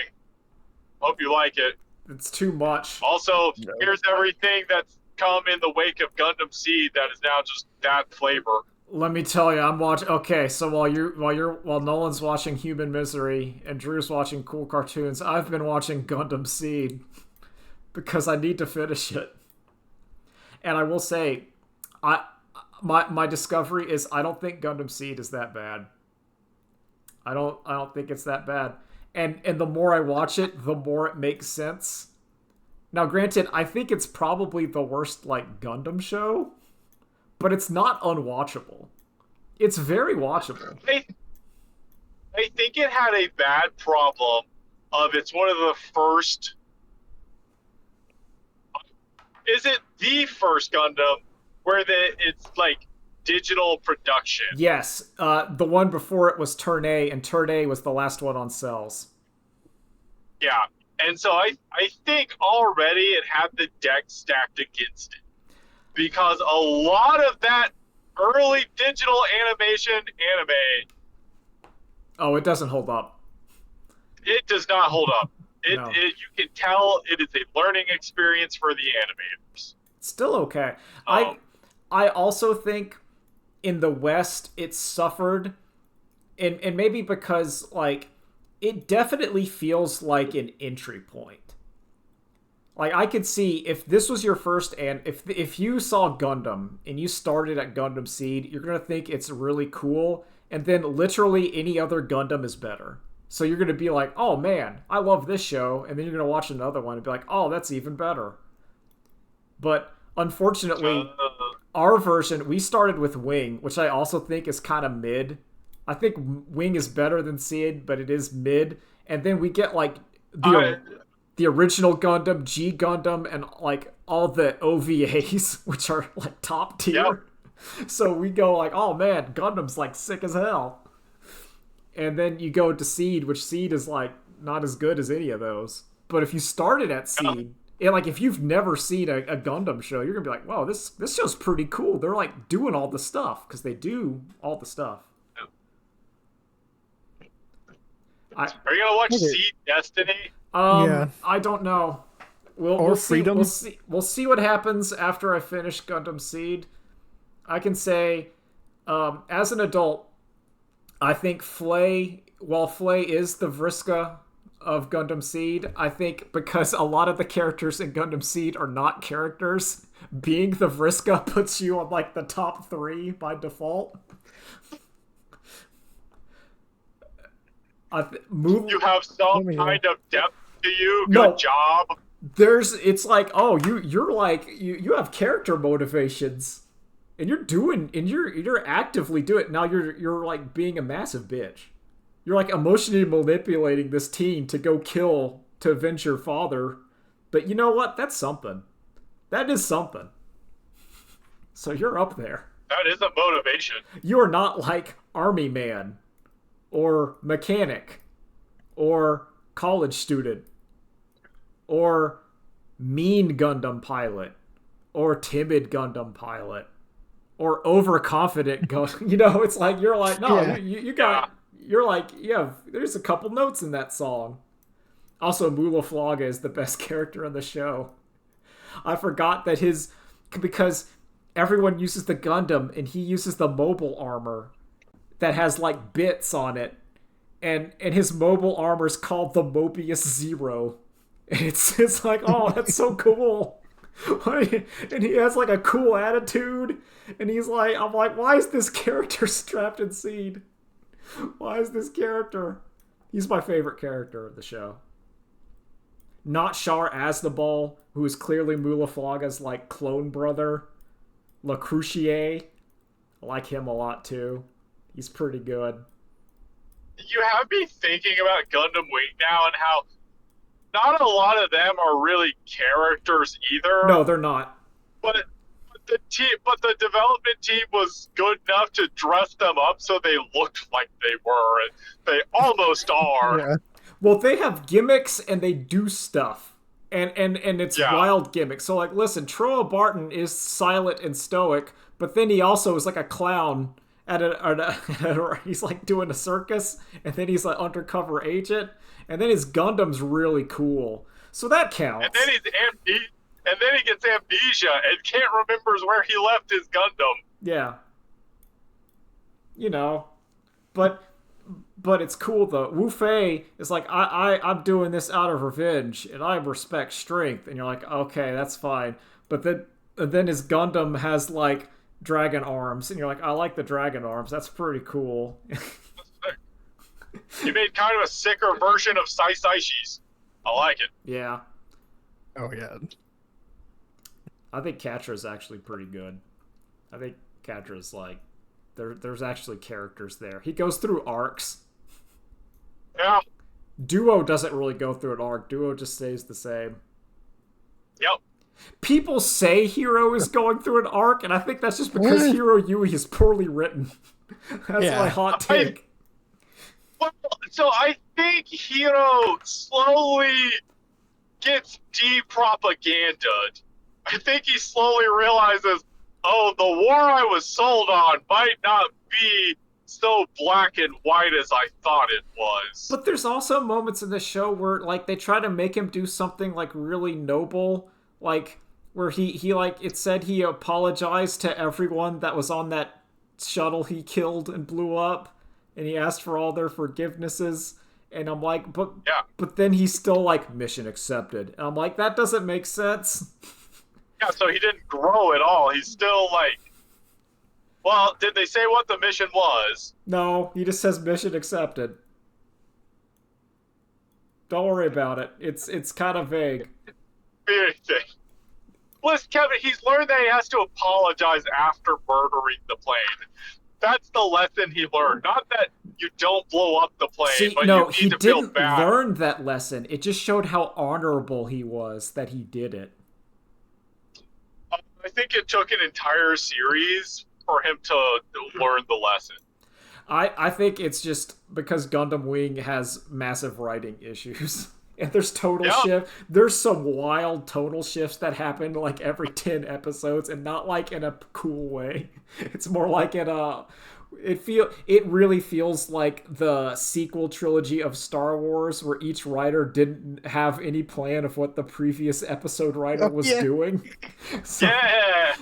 Hope you like it. It's too much. Also, No. here's everything that's come in the wake of Gundam Seed that is now just that flavor. Let me tell you, I'm watching. Okay, so while Nolan's watching Human Misery and Drew's watching cool cartoons, I've been watching Gundam Seed because I need to finish it. And I will say, my discovery is I don't think Gundam Seed is that bad. I don't think it's that bad. And the more I watch it, the more it makes sense. Now, granted, I think it's probably the worst like Gundam show, but it's not unwatchable. It's very watchable. I think it had a bad problem of it's one of the first. Is it the first Gundam where it's like digital production? Yes, the one before it was Turn A, and Turn A was the last one on Cells. Yeah, and so I think already it had the deck stacked against it because a lot of that early digital anime. Oh, it doesn't hold up. It does not hold up. No. You can tell it is a learning experience for the animators. Still okay. I also think in the West it suffered, and maybe because like it definitely feels like an entry point. Like I could see if this was your first, and if you saw Gundam and you started at Gundam Seed, you're gonna think it's really cool, and then literally any other Gundam is better. So you're gonna be like, oh man, I love this show, and then you're gonna watch another one and be like, oh, that's even better. But unfortunately, our version, we started with Wing, which I also think is kind of mid. I think Wing is better than Seed, but it is mid. And then we get like the original Gundam, G Gundam, and like all the OVAs, which are like top tier. Yep. So we go like, oh man, Gundam's like sick as hell. And then you go to Seed, which Seed is like not as good as any of those. But if you started at Seed, and like if you've never seen a Gundam show, you're gonna be like, wow, this show's pretty cool. They're like doing all the stuff because they do all the stuff. Are you gonna watch Seed Destiny? Yeah. I don't know. We'll Freedom. See. We'll see what happens after I finish Gundam Seed. I can say, as an adult, I think while Flay is the Vriska of Gundam Seed, I think because a lot of the characters in Gundam Seed are not characters, being the Vriska puts you on like the top 3 by default. You have some kind of depth to you. Good No. job. It's like, oh, you have character motivations. And you're actively doing it. Now you're like being a massive bitch. You're like emotionally manipulating this teen to go to avenge your father. But you know what? That's something. That is something. So you're up there. That is a motivation. You are not like Army Man or mechanic or college student or mean Gundam pilot or timid Gundam pilot or overconfident Gundam. You know, it's like you're like, no, yeah. you got, you're like, yeah, there's a couple notes in that song. Also, Mula Flaga is the best character in the show. I forgot that because everyone uses the Gundam and he uses the mobile armor that has like bits on it, and his mobile armor is called the Mobius Zero, and it's like, oh, that's so cool. And he has like a cool attitude, and he's like, I'm like, why is this character strapped in Seed? Why is this character? He's my favorite character of the show. Not Char Aznavour, who is clearly Mula Flaga's like clone brother. Le Crucier. I like him a lot too. He's pretty good. You have me thinking about Gundam Wing now and how not a lot of them are really characters either. No, they're not. But the development team was good enough to dress them up so they looked like they were, and they almost are. Yeah. Well, they have gimmicks and they do stuff. And it's wild gimmicks. So like, listen, Troa Barton is silent and stoic, but then he also is like a clown he's like doing a circus, and then he's like undercover agent, and then his Gundam's really cool. So that counts. And then he gets amnesia and can't remember where he left his Gundam. Yeah. You know, but it's cool though. Wu Fei is like, I'm doing this out of revenge, and I respect strength. And you're like, okay, that's fine. But then his Gundam has like dragon arms, and you're like, I like the dragon arms. That's pretty cool. You made kind of a sicker version of Sai Saishi's. I like it. Yeah. Oh yeah. I think Catra's actually pretty good. I think Catra's like there's actually characters there. He goes through arcs. Yeah. Duo doesn't really go through an arc. Duo just stays the same. Yep. People say Hero is going through an arc, and I think that's just because What? Hero Yui is poorly written. That's Yeah. my hot take. Well, so I think Hiro slowly gets de-propaganded. I think he slowly realizes, oh, the war I was sold on might not be so black and white as I thought it was. But there's also moments in the show where like they try to make him do something like really noble, like where he like it said he apologized to everyone that was on that shuttle he killed and blew up, and he asked for all their forgivenesses. And I'm like, but then he's still like mission accepted. And I'm like, that doesn't make sense. Yeah, so he didn't grow at all. He's still like, well, did they say what the mission was? No, he just says mission accepted. Don't worry about it. It's kind of vague. Anything. Plus, Kevin, he's learned that he has to apologize after murdering the plane. That's the lesson he learned. Not that you don't blow up the plane, See, but no, you he need to feel didn't bad. learn that lesson. It just showed how honorable he was that he did it. I think it took an entire series for him to learn the lesson. I think it's just because Gundam Wing has massive writing issues. And there's tonal shift. There's some wild tonal shifts that happen like every 10 episodes, and not like in a cool way. It's more like in a it really feels like the sequel trilogy of Star Wars, where each writer didn't have any plan of what the previous episode writer was doing. So, Yeah.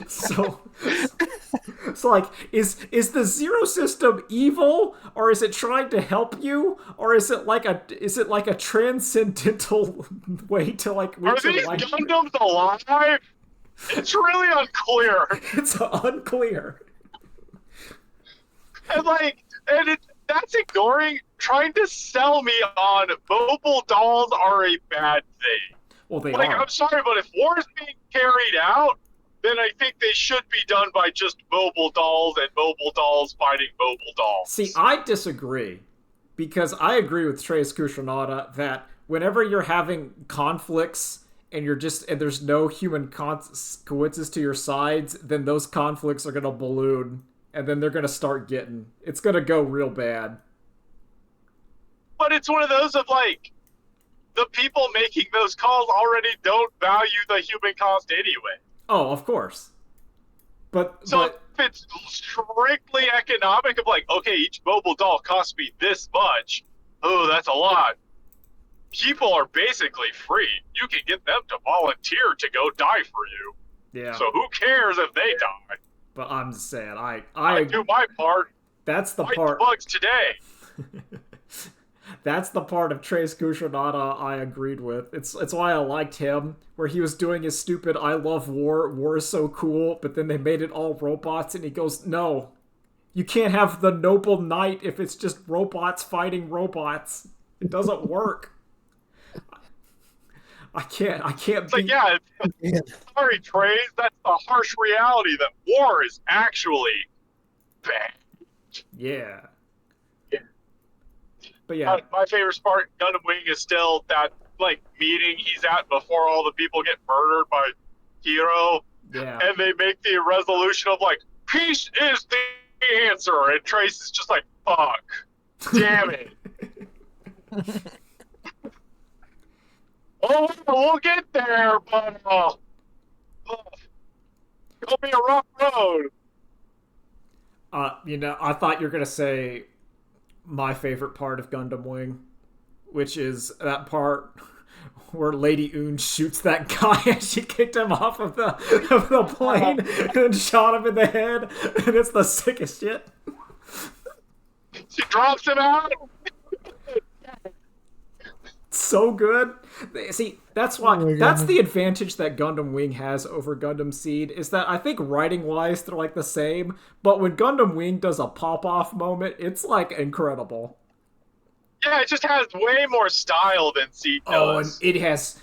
So like, is the Zero System evil, or is it trying to help you, or is it like a transcendental way to like Are reach these enlightenment? Gundams alive? It's really unclear. It's unclear. That's ignoring trying to sell me on mobile dolls are a bad thing. Well, they Like, are. I'm sorry, but if war is being carried out, then I think they should be done by just mobile dolls and mobile dolls fighting mobile dolls. See, I disagree, because I agree with Trace Kushranada that whenever you're having conflicts and there's no human consequences to your sides, then those conflicts are gonna balloon, and then they're gonna start it's gonna go real bad. But it's one of those of like, the people making those calls already don't value the human cost anyway. Oh, of course. But if it's strictly economic of like, okay, each mobile doll costs me this much, oh, that's a lot. People are basically free. You can get them to volunteer to go die for you. yeah. So who cares if they die? But I'm just saying, I do my part. that's the Fight part. the bugs today. That's the part of Trace Kushranada I agreed with. It's why I liked him, where he was doing his stupid "I love war is so cool," but then they made it all robots, and he goes, "No, you can't have the noble knight if it's just robots fighting robots. It doesn't work." I can't. It's like, yeah, sorry, Trace, that's the harsh reality that war is actually bad. Yeah. But yeah, My favorite part in Gundam Wing is still that like meeting he's at before all the people get murdered by Hiro, yeah. and they make the resolution of like, peace is the answer, and Trace is just like, fuck, damn it. Oh, we'll get there, but it'll be a rough road. I thought you were gonna say my favorite part of Gundam Wing, which is that part where Lady Une shoots that guy and she kicked him off of the plane and shot him in the head, and it's the sickest shit. She drops him out. So good. See, that's why Oh my that's God. the advantage that Gundam Wing has over Gundam Seed is that I think writing wise they're like the same, but when Gundam Wing does a pop off moment, it's like incredible. Yeah, it just has way more style than Seed Oh, and does. it has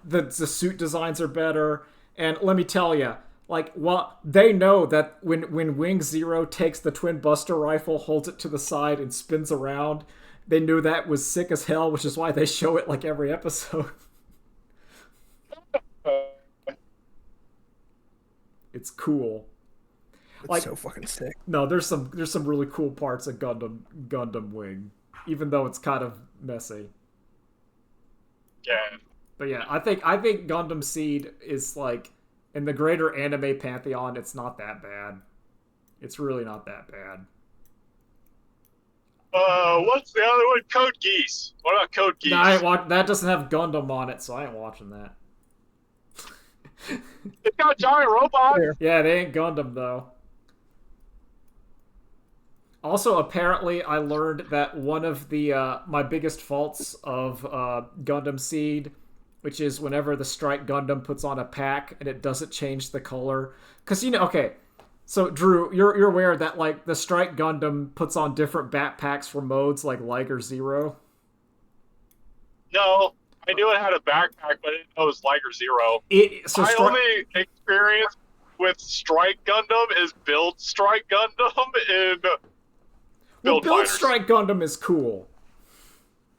the suit designs are better, and let me tell you, like, well, they know that when Wing Zero takes the twin Buster rifle, holds it to the side, and spins around, they knew that was sick as hell, which is why they show it like every episode. It's cool. It's Like, so fucking sick. no, there's some really cool parts of Gundam Wing, even though it's kind of messy. Yeah. But yeah, I think Gundam Seed is like in the greater anime pantheon, it's not that bad. It's really not that bad. What's the other one? Code Geass. What about Code Geass? No, I ain't that doesn't have Gundam on it, so I ain't watching that. It's got giant robots. Yeah, they ain't Gundam though. Also, apparently, I learned that one of the my biggest faults of Gundam Seed, which is whenever the Strike Gundam puts on a pack and it doesn't change the color, because okay. So Drew, you're aware that like the Strike Gundam puts on different backpacks for modes like Liger Zero. No, I knew it had a backpack, but I didn't know it was Liger Zero. My So only experience with Strike Gundam is Build Strike Gundam in Build Fighters. Strike Gundam is cool.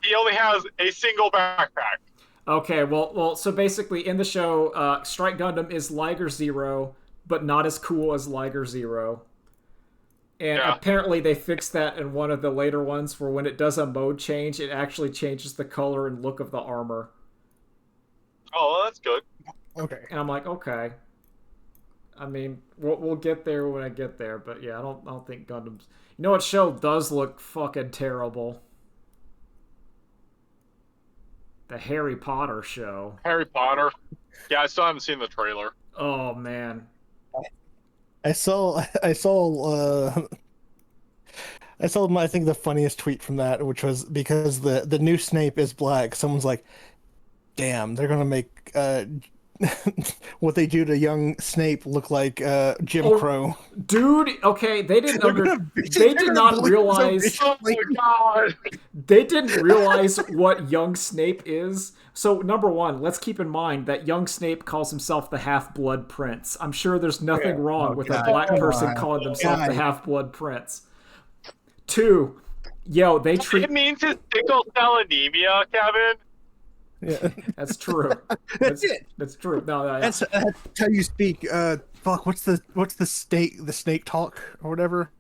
He only has a single backpack. Okay, well, so basically in the show, Strike Gundam is Liger Zero, but not as cool as Liger Zero. And apparently they fixed that in one of the later ones, where when it does a mode change, it actually changes the color and look of the armor. Oh, well, that's good. Okay. And I'm like, okay. I mean, we'll get there when I get there, but yeah, I don't think Gundam's. You know what show does look fucking terrible? The Harry Potter show. Harry Potter. Yeah, I still haven't seen the trailer. Oh man. I saw I saw I think the funniest tweet from that, which was because the new Snape is black. Someone's like, "Damn, they're gonna make what they do to young Snape look like Jim Crow." Dude, okay, they did not realize Oh my god! they didn't realize what young Snape is. So number one, let's keep in mind that young Snape calls himself the Half-Blood Prince. I'm sure there's nothing wrong with a black person calling themselves the Half-Blood Prince. Two, they treat It means his sickle cell anemia, Kevin. Yeah, that's true. that's it. That's true. No, That's how you speak. Fuck, what's the snake talk or whatever?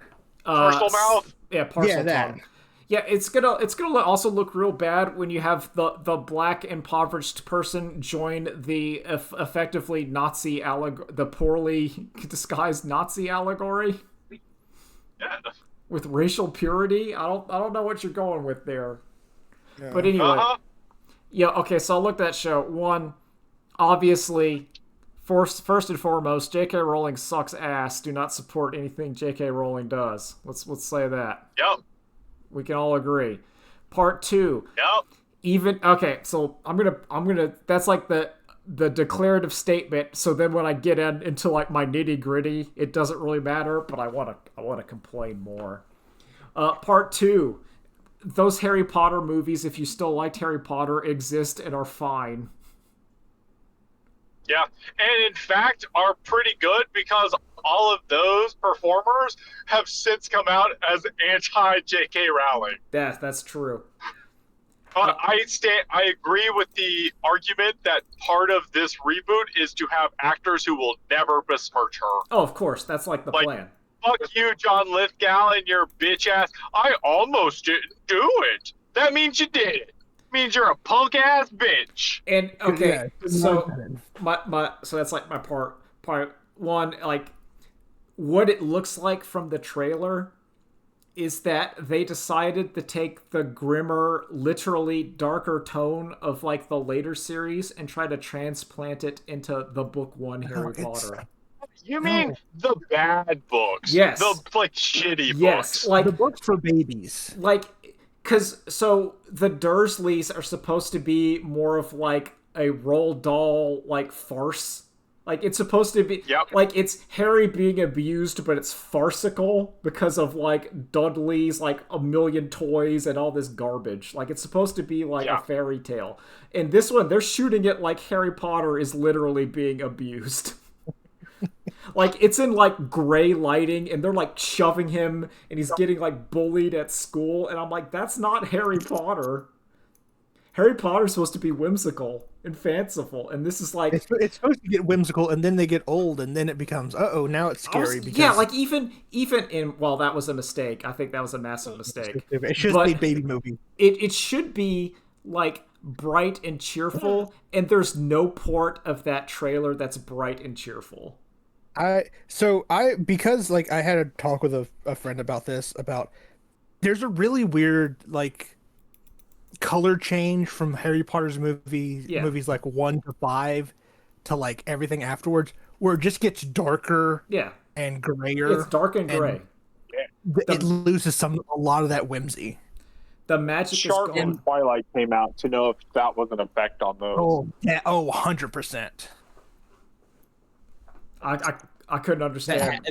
Parcel mouth. Yeah, parcel that. tongue. Yeah, it's gonna also look real bad when you have the black impoverished person join the effectively Nazi the poorly disguised Nazi allegory Yeah. with racial purity. I don't know what you're going with there. Yeah. But anyway, Uh-huh. yeah. Okay, so I looked at that show. One, obviously, first and foremost, J.K. Rowling sucks ass. Do not support anything J.K. Rowling does. Let's say that. Yep. We can all agree. Part two. Yep. So I'm gonna. That's like the declarative statement. So then when I get into like my nitty gritty, it doesn't really matter. But I wanna complain more. Part two. Those Harry Potter movies, if you still liked Harry Potter, exist and are fine. Yeah, and in fact are pretty good because all of those performers have since come out as anti-J.K. Rowling. That's true. I agree with the argument that part of this reboot is to have actors who will never besmirch her. Oh, of course, that's like the plan. Fuck you, John Lithgow, and your bitch ass. I almost didn't do it. That means you did it. Means you're a punk ass bitch. And okay, Yeah, so so that's like my part one. Like what it looks like from the trailer is that they decided to take the grimmer, literally darker tone of like the later series and try to transplant it into the book one Harry Potter. You mean the bad books? Yes. The like shitty Yes, books. like the books for babies. like because so the Dursleys are supposed to be more of like a Roald Dahl like farce. Like it's supposed to be Yep. like it's Harry being abused, but it's farcical because of like Dudley's like a million toys and all this garbage. Like it's supposed to be like Yeah. a fairy tale. And this one, they're shooting it like Harry Potter is literally being abused. Like it's in like gray lighting and they're like shoving him and he's getting like bullied at school and I'm like, that's not Harry Potter. Harry Potter's supposed to be whimsical and fanciful, and this is like It's supposed to get whimsical, and then they get old, and then it becomes now it's scary because yeah, like even in well, that was a mistake. I think that was a massive mistake. it should But be a baby movie. it should be like bright and cheerful, and there's no part of that trailer that's bright and cheerful. Because like I had a talk with a friend about this there's a really weird like color change from Harry Potter's movies like 1 to 5 to like everything afterwards where it just gets darker Yeah, and grayer. it's dark and gray. It loses a lot of that whimsy. The magic Sharp is gone. and Twilight came out to know if that was an effect on those. Oh yeah, 100%. I couldn't understand.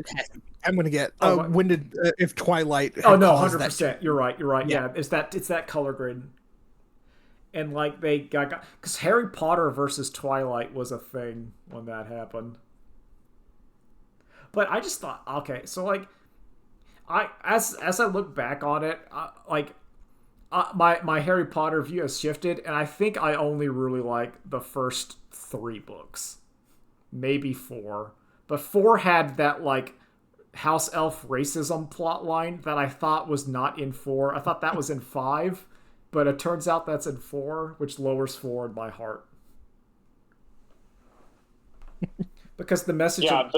I'm gonna get Oh, when did if Twilight Oh no, caused 100%. You're right. Yeah. Yeah, it's that color grading. And like they got because Harry Potter versus Twilight was a thing when that happened. But I just thought, okay, so like, as I look back on it, my Harry Potter view has shifted, and I think I only really like the first 3 books, maybe 4, but 4 had that like house elf racism plot line that I thought was not in 4. I thought that was in 5. But it turns out that's in 4, which lowers 4 in my heart. Because the message... Yeah,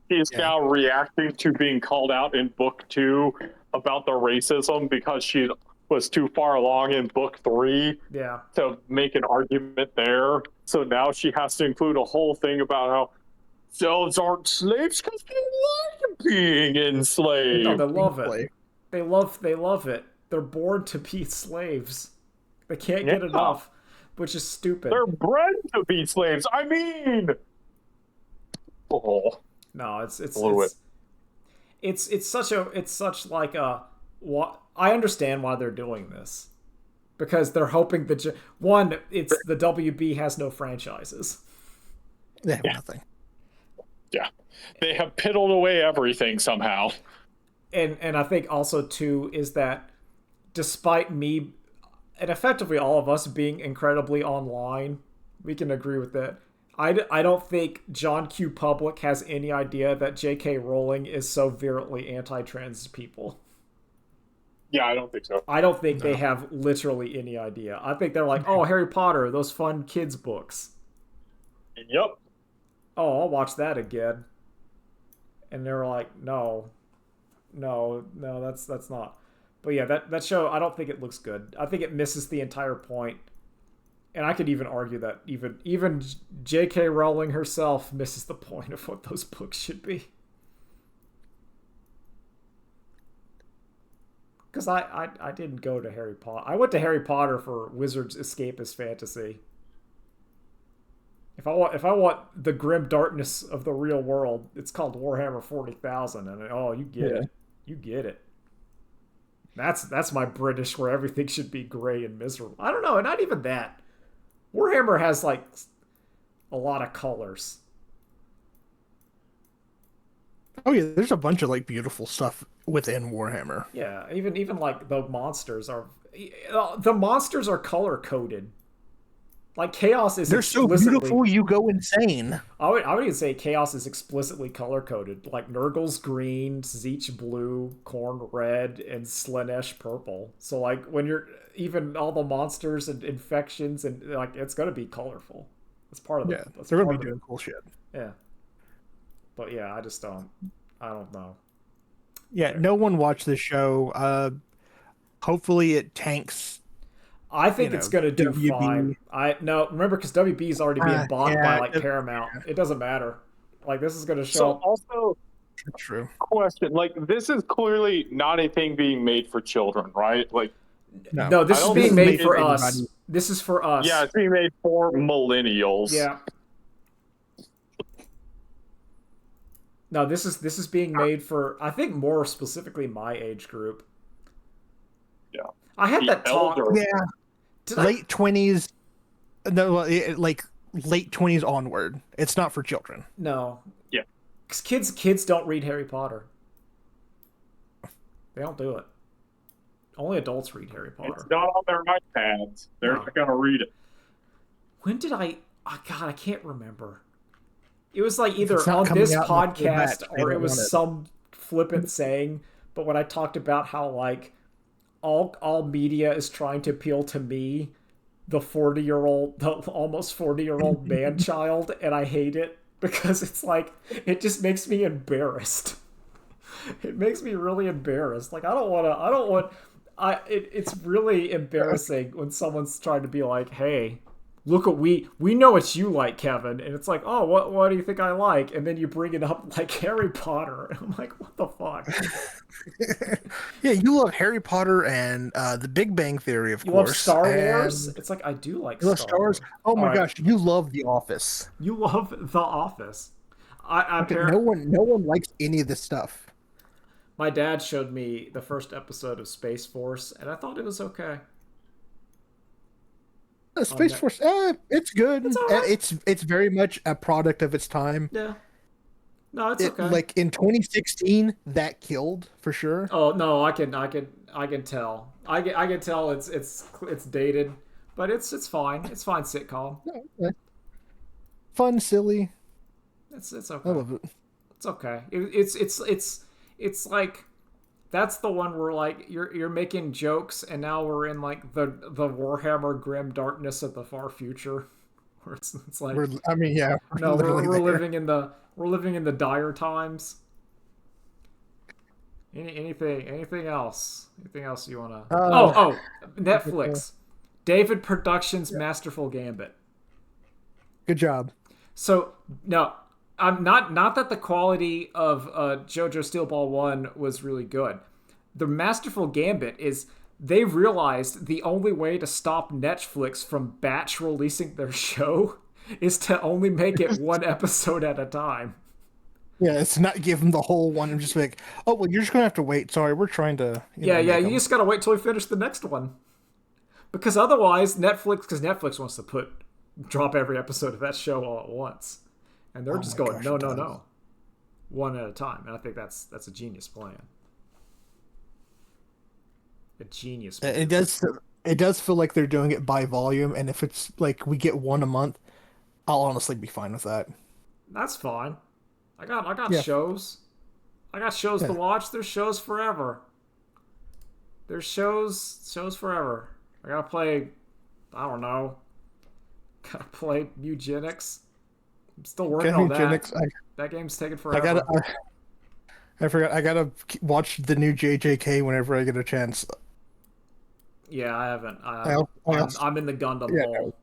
he's now reacting to being called out in book 2 about the racism because she was too far along in book 3 to make an argument there. So now she has to include a whole thing about how elves aren't slaves because they like being enslaved. No, they love it. They love it. They're born to be slaves. They can't get enough, which is stupid. They're bred to be slaves. I mean, no, it's such like a what I understand why they're doing this because they're hoping that it's the WB has no franchises. They have nothing. Yeah, they have piddled away everything somehow. And I think also too is that despite me and effectively all of us being incredibly online, we can agree with that. I don't think John Q. Public has any idea that J.K. Rowling is so virulently anti-trans people. Yeah, I don't think so. I don't think they have literally any idea. I think they're like, oh, Harry Potter, those fun kids books. Yep. Oh, I'll watch that again. And they're like, no, that's not. But yeah, that show, I don't think it looks good. I think it misses the entire point. And I could even argue that even J.K. Rowling herself misses the point of what those books should be. Because I didn't go to Harry Potter. I went to Harry Potter for Wizards escapist fantasy. If I want the grim darkness of the real world, it's called Warhammer 40,000, and you get it. You get it. That's my British where everything should be gray and miserable. I don't know, not even that. Warhammer has like a lot of colors. Oh yeah, there's a bunch of like beautiful stuff within Warhammer. Yeah, even like the monsters are color coded. Like Chaos is they're so beautiful you go insane. I would even say Chaos is explicitly color coded. Like Nurgle's green, Zeech blue, Khorne red, and Slaanesh purple. So like when you're even all the monsters and infections and like it's gonna be colorful. It's part of the they're gonna be doing cool shit. Yeah. But yeah, I don't know. Yeah, no one watched this show. Hopefully it tanks. I think it's going to do WB. fine. Remember, because WB is already being bought by like Paramount. Yeah. It doesn't matter. Like this is going to show. So also, true question. Like this is clearly not a thing being made for children, right? Like No, this I is don't being think made it's for made us. anybody. This is for us. Yeah, it's being made for millennials. Yeah. No, this is being made for, I think, more specifically my age group. Yeah. I had The that talk. elder. Yeah, Did I- late 20s. No, like late 20s onward. It's not for children. No. Yeah. Because kids don't read Harry Potter. They don't do it. Only adults read Harry Potter. It's not on their iPads. They're No. not gonna read it. When did I? Oh, God, I can't remember. It was like either it's not on coming this out in the full podcast batch, they or it don't was want it. some flippant saying. But when I talked about how like all media is trying to appeal to me, the almost 40-year-old man child, and I hate it because it's like it just makes me embarrassed. It makes me really embarrassed. Like I don't want. It's really embarrassing when someone's trying to be like, "Hey, look what we know what you like, Kevin," and it's like, "Oh, what do you think I like?" And then you bring it up like Harry Potter, and I'm like, "What the fuck?" Yeah, you love Harry Potter and The Big Bang Theory, of You love course. Star and Wars? It's like I do like You love Star Star Wars? Wars. Oh my All right. gosh, you love The Office. You love The Office. I No one likes any of this stuff. My dad showed me the first episode of Space Force, and I thought it was okay. Space that- Force, it's good. It's all right. It's very much a product of its time. Yeah. No, it's okay. Like in 2016, that killed for sure. Oh no, I can tell. I can tell it's dated, but it's fine. It's fine sitcom. Fun, silly. It's I okay. love it. It's okay. It's like that's the one where like you're making jokes, and now we're in like the Warhammer grim darkness of the far future, where it's like Yeah. no, literally we're there. living in the dire times. Anything else? Anything else you wanna? Netflix, David Productions' Masterful Gambit. Good job. So no, I'm not that the quality of JoJo Steel Ball 1 was really good. The Masterful Gambit is they realized the only way to stop Netflix from batch releasing their show is to only make it one episode at a time. Yeah, it's not give them the whole one and just be like, oh well, you're just gonna have to wait. Sorry, we're trying to. Yeah, make you 'em. just gotta wait till we finish the next one. Because otherwise, Netflix wants to drop every episode of that show all at once. And they're just my going, gosh, no. One at a time. And I think that's a genius plan. A genius plan. It does feel like they're doing it by volume, and if it's like we get one a month, I'll honestly be fine with that. That's fine. I got Yeah. shows. I got shows to Yeah. watch. There's shows forever. There's shows forever. I gotta play, I don't know. Gotta play Eugenics. I'm still working on that. Eugenics, That game's taking I forever. gotta. I forgot. I gotta watch the new JJK whenever I get a chance. Yeah, I haven't. I'm in the Gundam Yeah, hole.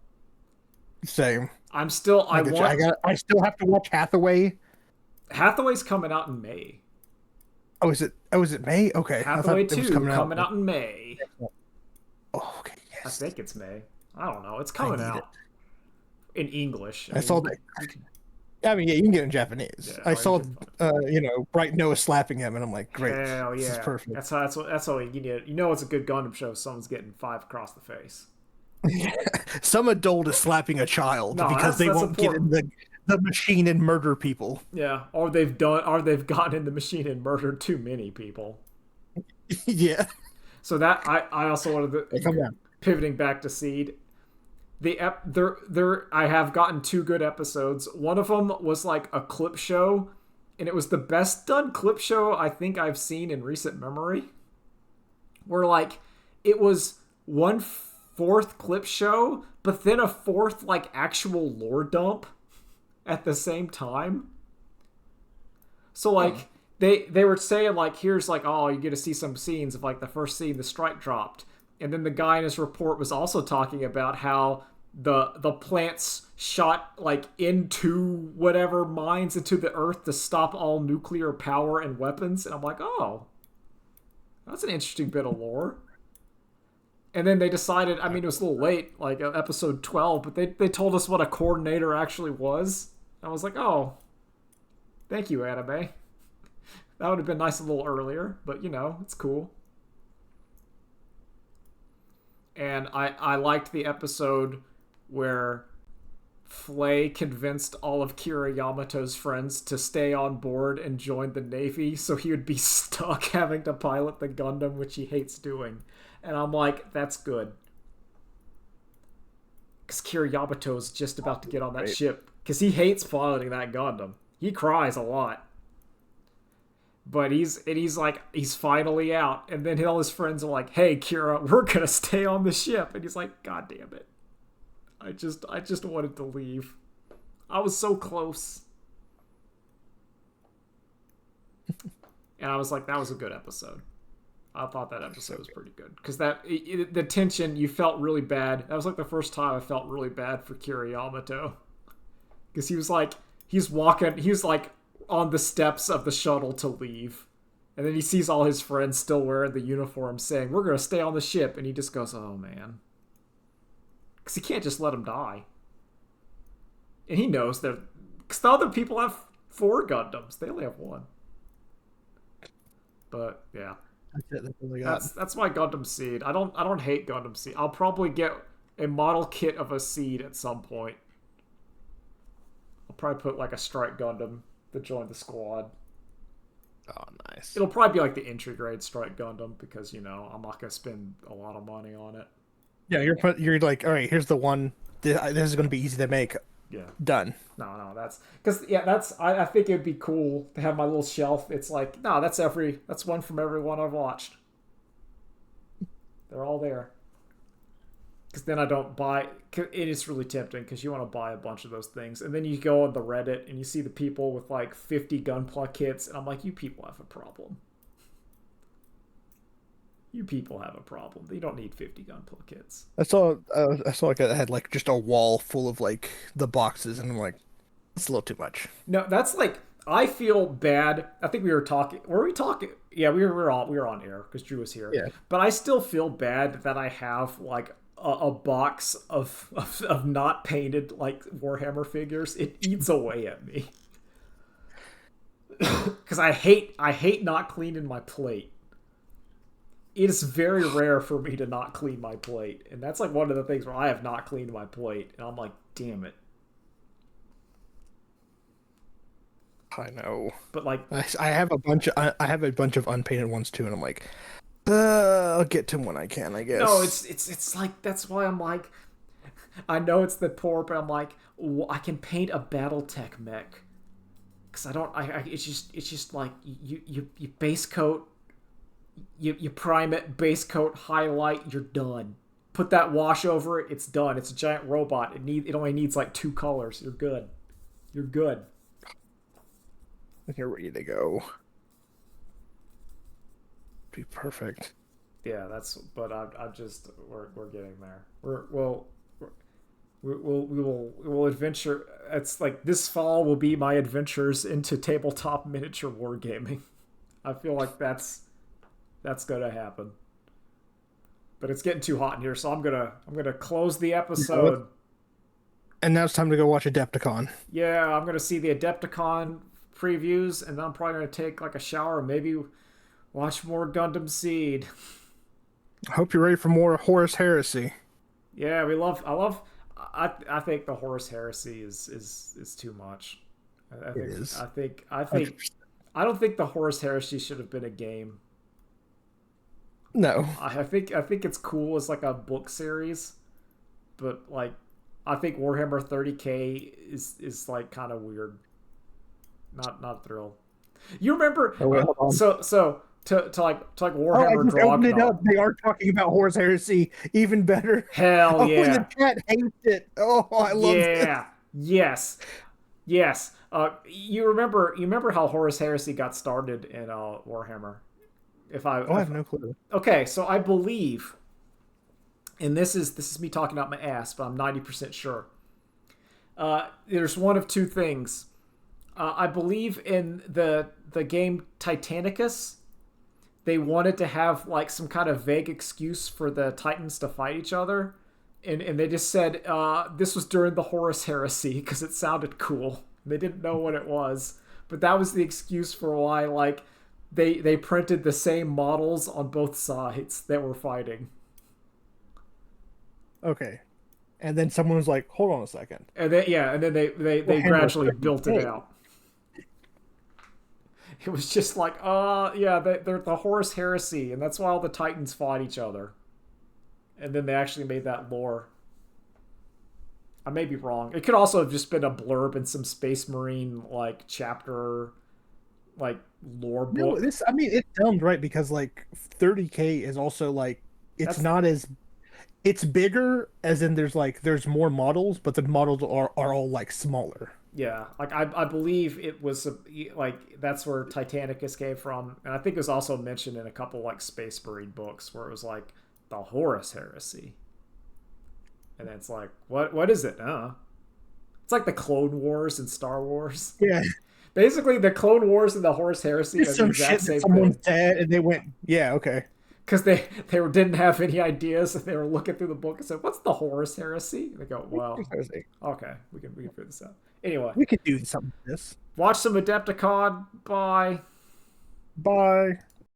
Same. I'm still. I still have to watch Hathaway. Hathaway's coming out in May. Oh, is it? Oh, is it May? Okay. Hathaway it was 2 coming out. out in May. Oh, okay. I Yes. think it's May. I don't know. It's coming need out in English. I saw that. I mean, yeah, you can get it in Japanese. Yeah, I or saw, you Bright Noah slapping him, and I'm like, great. Hell yeah, This is perfect. That's all you need. You know, it's a good Gundam show. Someone's getting 5 across the face. Some adult is slapping a child No, because they that's won't get in the machine and murder people. Yeah, or they've gotten in the machine and murdered too many people. Yeah. So that I also wanted to Come on. pivoting back to Seed. I have gotten 2 good episodes. One of them was like a clip show, and it was the best done clip show I think I've seen in recent memory. Where like it was 1/4 clip show, but then a 4th like actual lore dump at the same time. So like they were saying like here's like, oh, you get to see some scenes of like the first scene the strike dropped. And then the guy in his report was also talking about how the plants shot like into whatever mines into the earth to stop all nuclear power and weapons. And I'm like, oh, that's an interesting bit of lore. And then they decided, I mean, it was a little late, like episode 12, but they told us what a coordinator actually was. I was like, oh, thank you, anime. That would have been nice a little earlier, but you know, it's cool. And I liked the episode where Flay convinced all of Kira Yamato's friends to stay on board and join the Navy so he would be stuck having to pilot the Gundam, which he hates doing. And I'm like, that's good. Because Kira Yamato is just about to get on that ship. Because he hates piloting that Gundam. He cries a lot. But he's finally out. And then all his friends are like, hey, Kira, we're going to stay on the ship. And he's like, God damn it. I just wanted to leave. I was so close. And I was like, that was a good episode. I thought that episode was pretty good. Because the tension, you felt really bad. That was like the first time I felt really bad for Kira Yamato. Because he was like on the steps of the shuttle to leave. And then he sees all his friends still wearing the uniform saying, we're going to stay on the ship. And he just goes, oh man. Because he can't just let him die. And he knows that. Because the other people have 4 Gundams. They only have 1. But yeah. That's my Gundam Seed. I don't hate Gundam Seed. I'll probably get a model kit of a Seed at some point. I'll probably put like a Strike Gundam to join the squad. Oh, nice. It'll probably be like the entry grade Strike Gundam because, you know, I'm not going to spend a lot of money on it. Yeah, you're like, all right, here's the one. This is going to be easy to make. Yeah. Done. No, that's because I think it'd be cool to have my little shelf. It's like, no, that's one from every one I've watched. They're all there. Because then I don't buy. It is really tempting because you want to buy a bunch of those things, and then you go on the Reddit and you see the people with like 50 Gunpla kits, and I'm like, you people have a problem. You people have a problem. You don't need 50 Gunpla kits. I saw like I had like just a wall full of like the boxes, and I'm like, it's a little too much. No, that's like, I feel bad. I think we were talking. Were we talking? Yeah, we were on air because Drew was here. Yeah. But I still feel bad that I have like a box of not painted like Warhammer figures. It eats away at me because I hate not cleaning my plate. It is very rare for me to not clean my plate. And that's like one of the things where I have not cleaned my plate. And I'm like, damn it. I know. But like, I have a bunch of unpainted ones too, and I'm like, I'll get to them when I can, I guess. no, it's like, that's why I'm like, I know it's the poor, but I'm like, I can paint a BattleTech mech. Cause it's just like, you base coat, you prime it, base coat, highlight, you're done. Put that wash over it, it's done. It's a giant robot. It only needs like 2 colors. You're good. You're good. You're ready to go. Be perfect. Yeah, but I'm just, we're getting there. We'll adventure. It's like this fall will be my adventures into tabletop miniature wargaming. I feel like that's gonna happen. But it's getting too hot in here, so I'm gonna close the episode. And now it's time to go watch Adepticon. Yeah, I'm gonna see the Adepticon previews, and then I'm probably gonna take like a shower and maybe watch more Gundam Seed. I hope you're ready for more Horus Heresy. Yeah, I think the Horus Heresy is too much. I think, it is. I think 100%. I don't think the Horus Heresy should have been a game. No. I think it's cool as like a book series, but like I think Warhammer 30K is like kind of weird. Not thrilled. You remember? Oh, wait, hold on. So to like Warhammer I just opened it up. Dragunov. They are talking about Horus Heresy. Even better. Hell yeah! Oh, the chat hates it. Oh, I love it. Yeah. Yes. You remember how Horus Heresy got started in Warhammer? I have no clue. Okay, so I believe, and this is me talking out my ass, but I'm 90% sure. There's one of 2 things. I believe in the game Titanicus, they wanted to have like some kind of vague excuse for the Titans to fight each other, and they just said this was during the Horus Heresy because it sounded cool. They didn't know what it was, but that was the excuse for why like they printed the same models on both sides that were fighting. Okay. And then someone was like, hold on a second. And then they gradually built it out. It was just like, yeah, they're the Horus Heresy, and that's why all the Titans fought each other. And then they actually made that lore. I may be wrong. It could also have just been a blurb in some Space Marine like chapter, like lore book. No, this, I mean, it sounds right because like 30K is also like it's not as it's bigger as in there's more models, but the models are all like smaller. Yeah, like I believe it was like that's where Titanicus came from, and I think it was also mentioned in a couple like Space Marine books where it was like the Horus Heresy, and then it's like what is it? It's like the Clone Wars and Star Wars. Yeah, basically the Clone Wars and the Horus Heresy are the some exact shit same that someone's thing. dead, and they went, yeah, okay, because they didn't have any ideas, and they were looking through the book and said, "What's the Horus Heresy?" And they go, "Well, okay, we can figure this out." Anyway, we could do something like this. Watch some Adepticon. Bye. Bye.